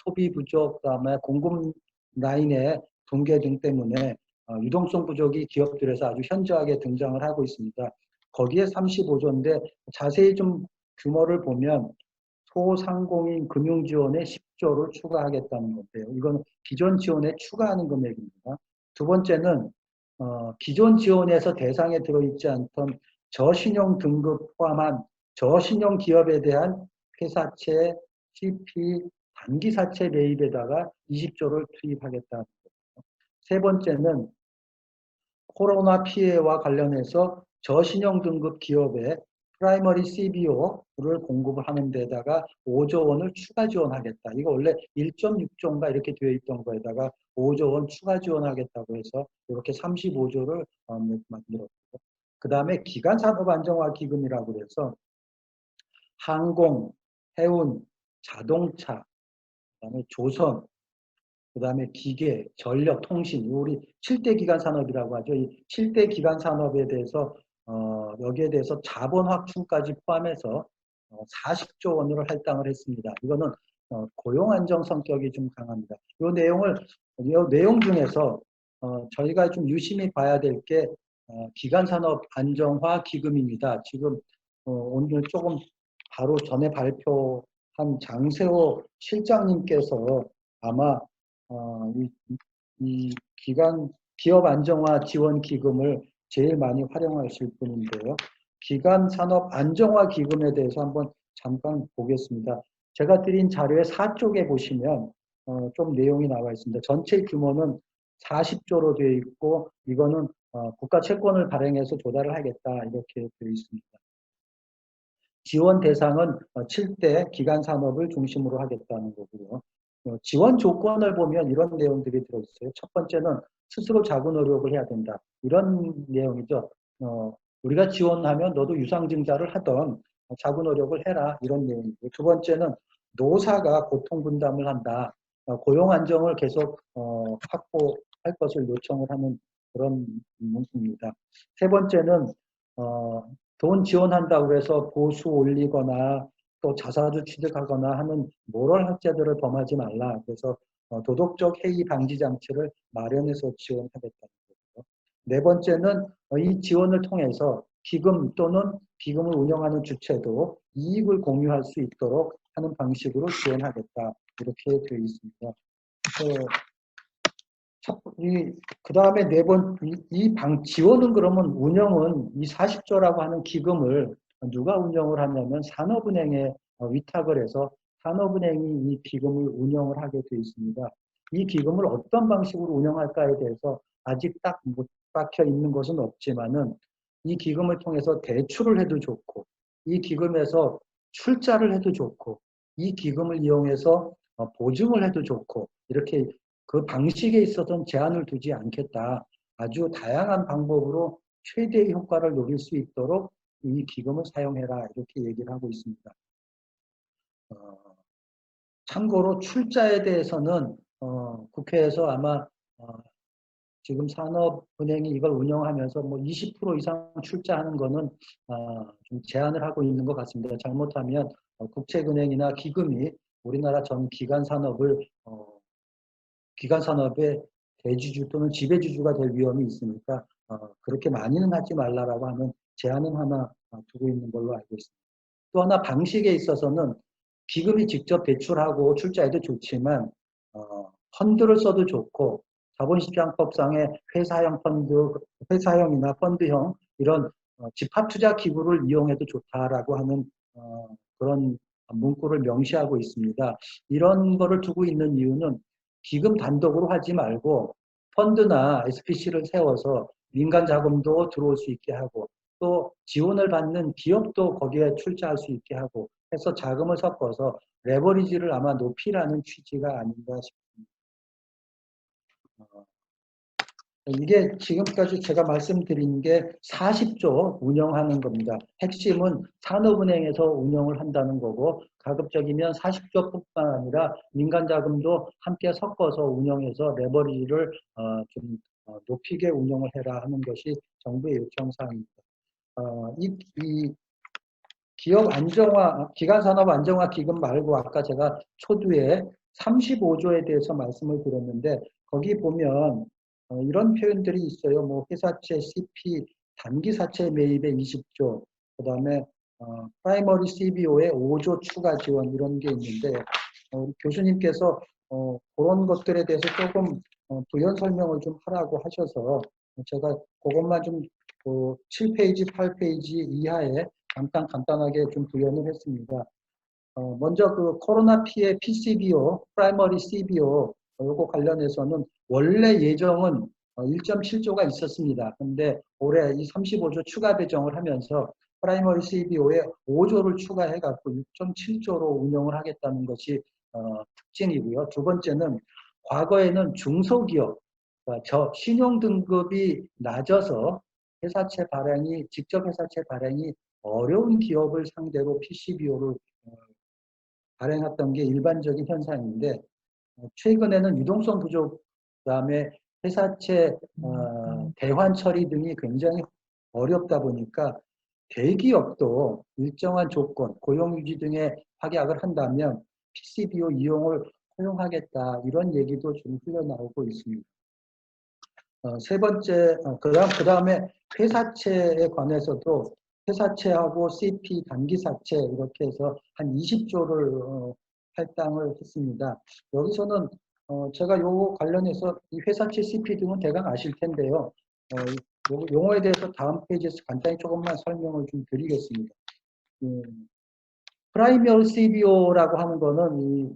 소비 부족, 그다음에 공급 라인의 붕괴 등 때문에 유동성 부족이 기업들에서 아주 현저하게 등장을 하고 있습니다. 거기에 35조인데 자세히 좀 규모를 보면 소상공인 금융지원에 10조를 추가하겠다는 건데요. 이건 기존 지원에 추가하는 금액입니다. 두 번째는 기존 지원에서 대상에 들어있지 않던 저신용 등급 포함한 저신용 기업에 대한 회사채, CP, 단기사채 매입에다가 20조를 투입하겠다는 거죠. 세 번째는 코로나 피해와 관련해서 저신용 등급 기업에 프라이머리 CBO를 공급을 하는 데다가 5조 원을 추가 지원하겠다. 이거 원래 1.6조인가 이렇게 되어 있던 거에다가 5조 원 추가 지원하겠다고 해서 이렇게 35조를 만들었고, 그 다음에 기간산업안정화기금이라고 해서 항공, 해운, 자동차, 그다음에 조선, 그다음에 기계, 전력, 통신, 우리 7대 기간 산업이라고 하죠. 이 7대 기간 산업에 대해서 여기에 대해서 자본 확충까지 포함해서 40조 원으로 할당을 했습니다. 이거는 고용 안정 성격이 좀 강합니다. 이 내용 중에서 저희가 좀 유심히 봐야 될 게 기간 산업 안정화 기금입니다. 지금 오늘 조금 바로 전에 발표한 장세호 실장님께서 아마 이 기업 안정화 지원 기금을 제일 많이 활용하실 분인데요. 기간 산업 안정화 기금에 대해서 한번 잠깐 보겠습니다. 제가 드린 자료의 4쪽에 보시면 좀 내용이 나와 있습니다. 전체 규모는 40조로 되어 있고, 이거는 국가 채권을 발행해서 조달을 하겠다 이렇게 되어 있습니다. 지원 대상은 7대 기간 산업을 중심으로 하겠다는 거고요. 지원 조건을 보면 이런 내용들이 들어있어요. 첫 번째는 스스로 자구 노력을 해야 된다. 이런 내용이죠. 우리가 지원하면 너도 유상증자를 하던 자구 노력을 해라. 이런 내용이고, 두 번째는 노사가 고통 분담을 한다. 고용 안정을 계속 확보할 것을 요청을 하는 그런 문구입니다. 세 번째는 돈 지원한다고 해서 보수 올리거나 또 자사주 취득하거나 하는 모럴 학제들을 범하지 말라. 그래서 도덕적 해이 방지 장치를 마련해서 지원하겠다는 거고요. 네 번째는 이 지원을 통해서 기금 또는 기금을 운영하는 주체도 이익을 공유할 수 있도록 하는 방식으로 지원하겠다. 이렇게 되어 있습니다. 그 다음에 지원은 그러면 운영은 이 40조라고 하는 기금을 누가 운영을 하냐면 산업은행에 위탁을 해서 산업은행이 이 기금을 운영을 하게 되어 있습니다. 이 기금을 어떤 방식으로 운영할까에 대해서 아직 딱 못 박혀 있는 것은 없지만은 이 기금을 통해서 대출을 해도 좋고, 이 기금에서 출자를 해도 좋고, 이 기금을 이용해서 보증을 해도 좋고, 이렇게 그 방식에 있어서는 제한을 두지 않겠다. 아주 다양한 방법으로 최대의 효과를 노릴 수 있도록 이 기금을 사용해라. 이렇게 얘기를 하고 있습니다. 참고로 출자에 대해서는 국회에서 아마 지금 산업은행이 이걸 운영하면서 뭐 20% 이상 출자하는 거는 좀 제한을 하고 있는 것 같습니다. 잘못하면 국책은행이나 기금이 우리나라 전 기관산업의 대주주 또는 지배주주가 될 위험이 있으니까 그렇게 많이는 하지 말라라고 하는 제한은 하나 두고 있는 걸로 알고 있습니다. 또 하나 방식에 있어서는 기금이 직접 대출하고 출자해도 좋지만 펀드를 써도 좋고, 자본시장법상의 회사형 펀드, 회사형이나 펀드형 이런 집합투자 기구를 이용해도 좋다라고 하는 그런 문구를 명시하고 있습니다. 이런 거를 두고 있는 이유는 기금 단독으로 하지 말고 펀드나 SPC를 세워서 민간 자금도 들어올 수 있게 하고, 또 지원을 받는 기업도 거기에 출자할 수 있게 하고 해서 자금을 섞어서 레버리지를 아마 높이라는 취지가 아닌가 싶습니다. 이게 지금까지 제가 말씀드린 게 40조 운영하는 겁니다. 핵심은 산업은행에서 운영을 한다는 거고, 가급적이면 40조뿐만 아니라 민간 자금도 함께 섞어서 운영해서 레버리지를 좀 높이게 운영을 해라 하는 것이 정부의 요청사항입니다. 이 기업 안정화, 기간산업 안정화 기금 말고 아까 제가 초두에 35조에 대해서 말씀을 드렸는데, 거기 보면 이런 표현들이 있어요. 뭐 회사채 CP 단기사채 매입에 20조, 그 다음에 프라이머리 CBO에 5조 추가 지원 이런 게 있는데, 교수님께서 그런 것들에 대해서 조금 부연 설명을 좀 하라고 하셔서 제가 그것만 좀 7페이지, 8페이지 이하에 간단하게 좀 부연을 했습니다. 먼저 그 코로나 피해 PCBO, 프라이머리 CBO 요거 관련해서는 원래 예정은 1.7조가 있었습니다. 근데 올해 이 35조 추가 배정을 하면서 프라이머리 CBO에 5조를 추가해갖고 6.7조로 운영을 하겠다는 것이 특징이고요. 두 번째는 과거에는 중소기업, 신용등급이 낮아서 회사채 발행이, 직접 회사채 발행이 어려운 기업을 상대로 PCBO를 발행했던 게 일반적인 현상인데, 최근에는 유동성 부족, 그다음에 회사채 대환 처리 등이 굉장히 어렵다 보니까 대기업도 일정한 조건, 고용유지 등의 확약을 한다면 PCBO 이용을 허용하겠다, 이런 얘기도 좀 흘러나오고 있습니다. 세 번째, 그 다음에 회사채에 관해서도 회사채하고 CP 단기사채 이렇게 해서 한 20조를 할당을 했습니다. 여기서는 제가 요거 관련해서 이 회사채 CP 등은 대강 아실 텐데요. 용어에 대해서 다음 페이지에서 간단히 조금만 설명을 좀 드리겠습니다. 프라이머리 CBO라고 하는 거는 이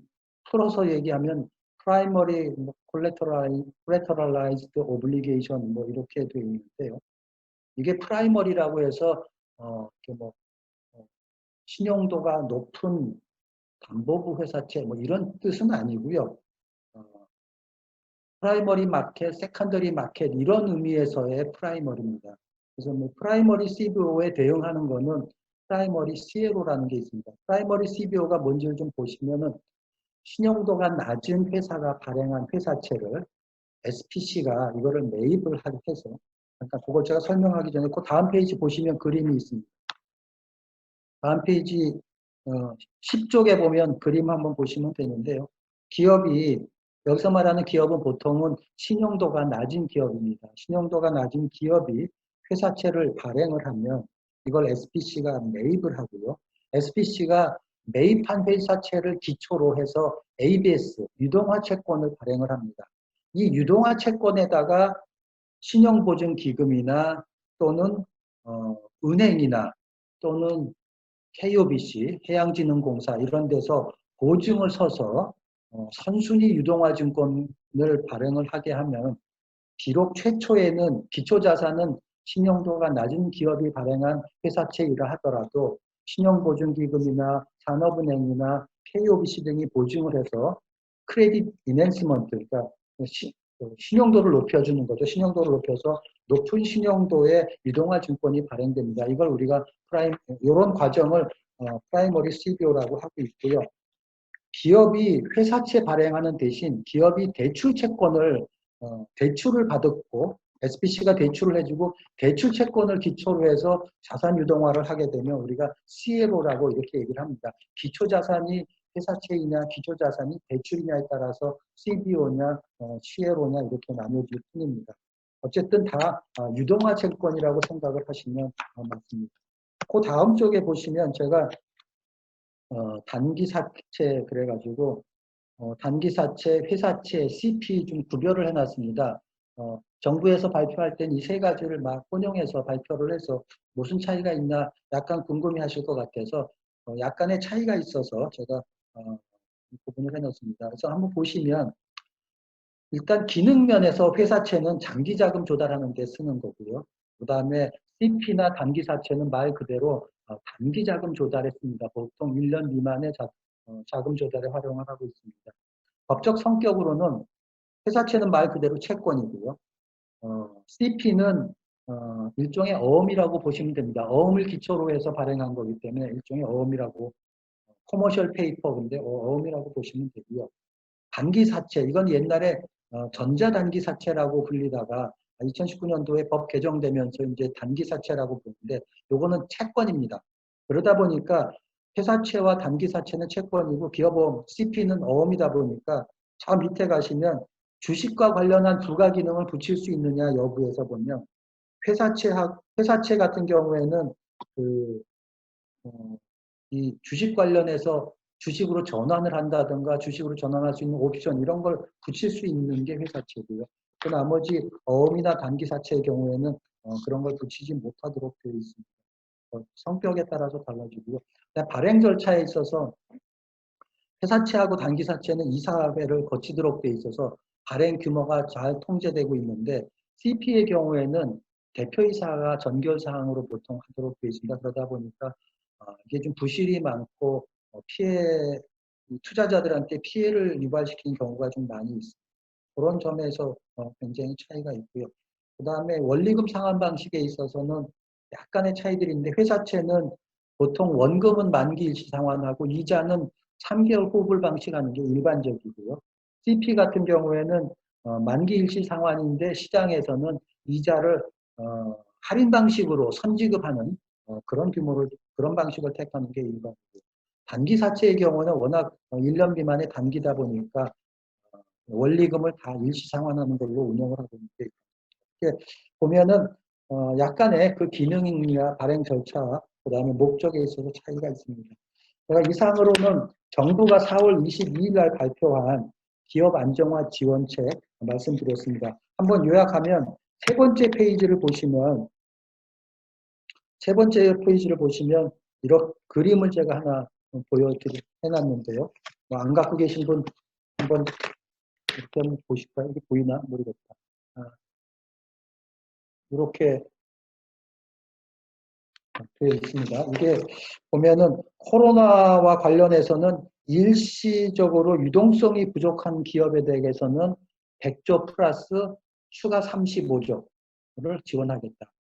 풀어서 얘기하면 프라이머리 collateralized obligation 뭐 이렇게 되어 있는데요. 이게 프라이머리라고 해서 신용도가 높은 담보부 회사채 뭐 이런 뜻은 아니고요. 프라이머리 마켓, 세컨더리 마켓 이런 의미에서의 프라이머리입니다. 그래서 뭐 프라이머리 CBO에 대응하는 거는 프라이머리 CLO라는 게 있습니다. 프라이머리 CBO가 뭔지를 좀 보시면은 신용도가 낮은 회사가 발행한 회사채를 SPC가 이거를 매입을 해서, 그러니까 그걸 제가 설명하기 전에 그 다음 페이지 보시면 그림이 있습니다. 다음 페이지 10쪽에 보면 그림 한번 보시면 되는데요. 기업이, 여기서 말하는 기업은 보통은 신용도가 낮은 기업입니다. 신용도가 낮은 기업이 회사채를 발행을 하면 이걸 SPC가 매입을 하고요. SPC가 매입한 회사채를 기초로 해서 ABS, 유동화 채권을 발행을 합니다. 이 유동화 채권에다가 신용보증기금이나 또는 은행이나 또는 KOBC, 해양진흥공사 이런 데서 보증을 서서 선순위 유동화증권을 발행을 하게 하면 비록 최초에는 기초자산은 신용도가 낮은 기업이 발행한 회사채이라 하더라도 신용보증기금이나 산업은행이나 KOBC 등이 보증을 해서 크레딧 이낸스먼트, 그러니까 신용도를 높여주는 거죠. 신용도를 높여서 높은 신용도의 유동화 증권이 발행됩니다. 이걸 우리가 이런 과정을 프라이머리 CBO라고 하고 있고요. 기업이 회사채 발행하는 대신 기업이 대출 채권을 대출을 받았고 SBC가 대출을 해주고 대출 채권을 기초로 해서 자산 유동화를 하게 되면 우리가 CLO라고 이렇게 얘기를 합니다. 기초자산이 회사채이냐 기초자산이 대출이냐에 따라서 CBO냐 CLO냐 이렇게 나눠질 뿐입니다. 어쨌든 다 유동화 채권이라고 생각을 하시면 맞습니다. 그 다음 쪽에 보시면 제가 단기사채 그래가지고 단기사채, 회사채, CP 좀 구별을 해놨습니다. 정부에서 발표할 땐 이 세 가지를 막 혼용해서 발표를 해서 무슨 차이가 있나 약간 궁금해하실 것 같아서 약간의 차이가 있어서 제가 구분을 해놓습니다. 그래서 한번 보시면 일단 기능면에서 회사채는 장기자금 조달하는 데 쓰는 거고요. 그 다음에 CP나 단기사채는 말 그대로 단기자금 조달에 씁니다. 보통 1년 미만의 자금 조달에 활용을 하고 있습니다. 법적 성격으로는 회사채는 말 그대로 채권이고요. CP는 일종의 어음이라고 보시면 됩니다. 어음을 기초로 해서 발행한 거기 때문에 일종의 어음이라고 커머셜 페이퍼인데 어음이라고 보시면 되고요. 단기사채, 이건 옛날에 전자단기사채라고 불리다가 2019년도에 법 개정되면서 이제 단기사채라고 부르는데 요거는 채권입니다. 그러다 보니까 회사채와 단기사채는 채권이고 기업어음 CP는 어음이다 보니까 저 밑에 가시면 주식과 관련한 부가 기능을 붙일 수 있느냐 여부에서 보면 회사채 같은 경우에는 이 주식 관련해서 주식으로 전환을 한다든가 주식으로 전환할 수 있는 옵션 이런 걸 붙일 수 있는 게 회사채고요. 그 나머지 어음이나 단기사채의 경우에는 그런 걸 붙이지 못하도록 되어 있습니다. 성격에 따라서 달라지고요. 발행 절차에 있어서 회사채하고 단기사채는 이사회를 거치도록 되어 있어서 발행 규모가 잘 통제되고 있는데 CP의 경우에는 대표이사가 전결사항으로 보통 하도록 되어 있습니다. 그러다 보니까 이게 좀 부실이 많고 투자자들한테 피해를 유발시키는 경우가 좀 많이 있습니다. 그런 점에서 굉장히 차이가 있고요. 그 다음에 원리금 상환 방식에 있어서는 약간의 차이들이 있는데 회사채는 보통 원금은 만기 일시 상환하고 이자는 3개월 호불 방식하는 게 일반적이고요. CP 같은 경우에는 만기 일시 상환인데 시장에서는 이자를 할인 방식으로 선지급하는 그런 방식을 택하는 게 일반이고요. 단기사채의 경우는 워낙 1년 미만의 단기다 보니까 원리금을 다 일시 상환하는 걸로 운영을 하고 있는데 이렇게 보면은 약간의 그 기능이나 발행 절차, 그 다음에 목적에 있어서 차이가 있습니다. 제가 이상으로는 정부가 4월 22일 날 발표한 기업 안정화 지원책 말씀드렸습니다. 한번 요약하면 세 번째 페이지를 보시면 이런 그림을 제가 하나 해놨는데요. 안 갖고 계신 분 한번 이렇게 한번 보실까요? 이게 보이나 모르겠다. 이렇게 되어 있습니다. 이게 보면은 코로나와 관련해서는 일시적으로 유동성이 부족한 기업에 대해서는 100조 플러스 추가 35조를 지원하겠다.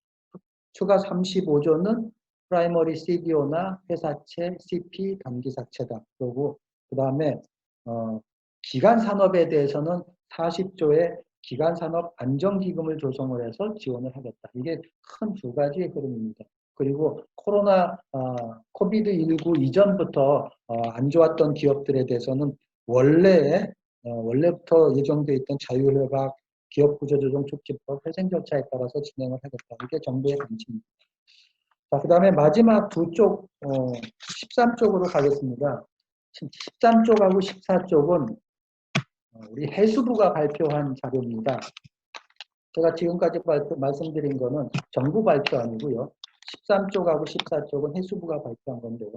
추가 35조는 프라이머리 CBO나 회사채, CP, 단기사채다. 그리고 그 다음에 기간산업에 대해서는 40조의 기간산업 안정기금을 조성을 해서 지원을 하겠다. 이게 큰 두 가지의 흐름입니다. 그리고 코비드19 이전부터 안 좋았던 기업들에 대해서는 원래부터 예정되어 있던 자유협약, 기업구조조정촉진법, 회생 절차에 따라서 진행을 하겠다. 이게 정부의 방침입니다. 자, 그 다음에 마지막 두 쪽, 13쪽으로 가겠습니다. 13쪽하고 14쪽은 우리 해수부가 발표한 자료입니다. 제가 지금까지 말씀드린 거는 정부 발표 아니고요. 13쪽하고 14쪽은 해수부가 발표한 건데요.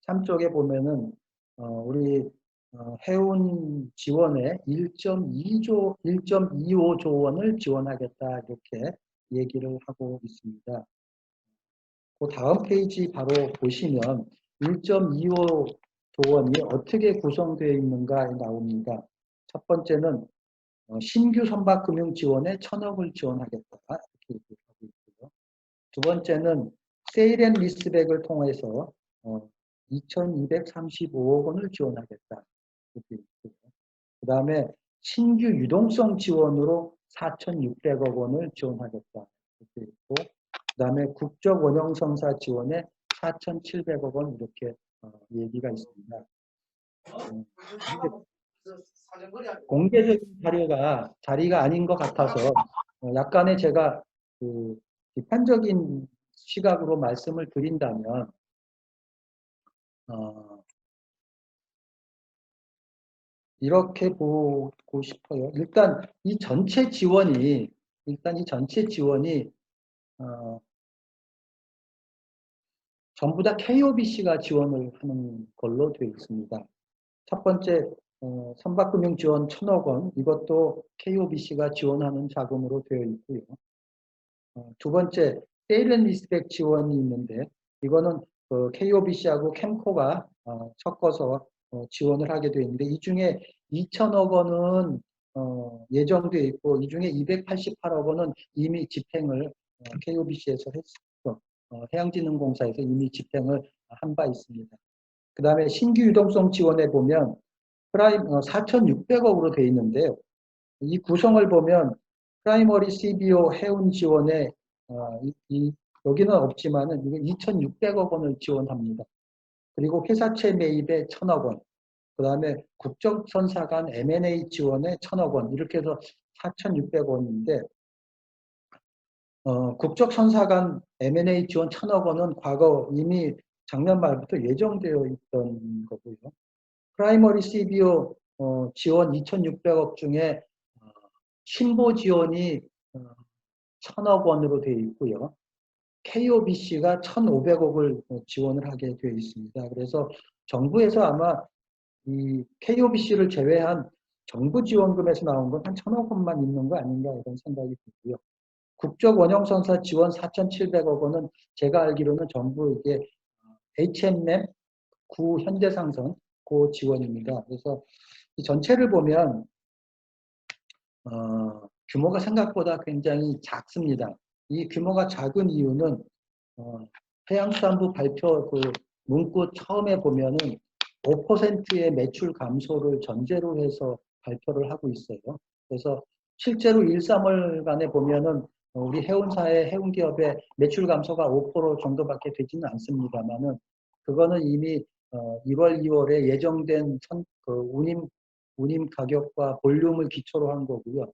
13쪽에 보면은 우리 해운 지원에 1.25조 원을 지원하겠다 이렇게 얘기를 하고 있습니다. 그 다음 페이지 바로 보시면 1.25조 원이 어떻게 구성되어 있는가 나옵니다. 첫 번째는 신규 선박금융 지원에 1,000억을 지원하겠다 이렇게 얘기하고 있고요. 두 번째는 세일 앤 리스백을 통해서 2,235억 원을 지원하겠다 이렇게 있고요. 그 다음에 신규 유동성 지원으로 4,600억 원을 지원하겠다 이렇게 있고, 그 다음에 국적 원형성사 지원에 4,700억 원 이렇게 얘기가 있습니다. 공개적인 자리가 아닌 것 같아서 약간의 제가 그 비판적인 시각으로 말씀을 드린다면 이렇게 보고 싶어요. 일단 이 전체 지원이 전부 다 KOBC가 지원을 하는 걸로 되어 있습니다. 첫 번째 선박금융 지원 1,000억 원, 이것도 KOBC가 지원하는 자금으로 되어 있고요. 두 번째 세일 앤 리스백 지원이 있는데 이거는 KOBC하고 캠코가 섞어서 지원을 하게 되어 있는데 이 중에 2,000억 원은 예정되어 있고 이 중에 288억 원은 이미 집행을 KOBC에서 했고 해양진흥공사에서 이미 집행을 한 바 있습니다. 그 다음에 신규 유동성 지원에 보면 프라임 4,600억으로 되어 있는데요. 이 구성을 보면 프라이머리 CBO 해운 지원에 여기는 없지만은 2,600억 원을 지원합니다. 그리고 회사채 매입에 1,000억 원, 그 다음에 국적선사간 M&A 지원에 1,000억 원 이렇게 해서 4,600원인데 국적선사간 M&A 지원 1,000억 원은 과거 이미 작년 말부터 예정되어 있던 거고요. 프라이머리 CBO 지원 2,600억 중에 신보 지원이 1,000억 원으로 되어 있고요. KOBC가 1,500억을 지원을 하게 되어 있습니다. 그래서 정부에서 아마 이 KOBC를 제외한 정부 지원금에서 나온 건 한 1,000억 원만 있는 거 아닌가 이런 생각이 들고요. 국적 원형선사 지원 4,700억 원은 제가 알기로는 전부 이게 HMM 구 현대상선 그 지원입니다. 그래서 이 전체를 보면 규모가 생각보다 굉장히 작습니다. 이 규모가 작은 이유는 해양수산부 발표 그 문구 처음에 보면은 5%의 매출 감소를 전제로 해서 발표를 하고 있어요. 그래서 실제로 1, 3월간에 보면은 우리 해운사의 해운기업의 매출 감소가 5% 정도밖에 되지는 않습니다만은 그거는 이미 1월, 2월에 예정된 운임 가격과 볼륨을 기초로 한 거고요.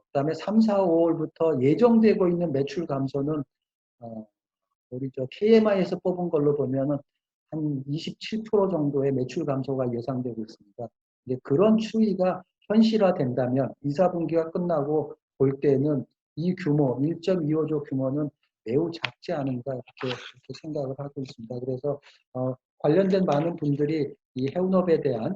그다음에 3, 4, 5월부터 예정되고 있는 매출 감소는 우리 KMI에서 뽑은 걸로 보면은 한 27% 정도의 매출 감소가 예상되고 있습니다. 근데 그런 추이가 현실화된다면 2, 4분기가 끝나고 볼 때는 이 규모 1.25조 규모는 매우 작지 않은가 이렇게 생각을 하고 있습니다. 그래서 관련된 많은 분들이 이 해운업에 대한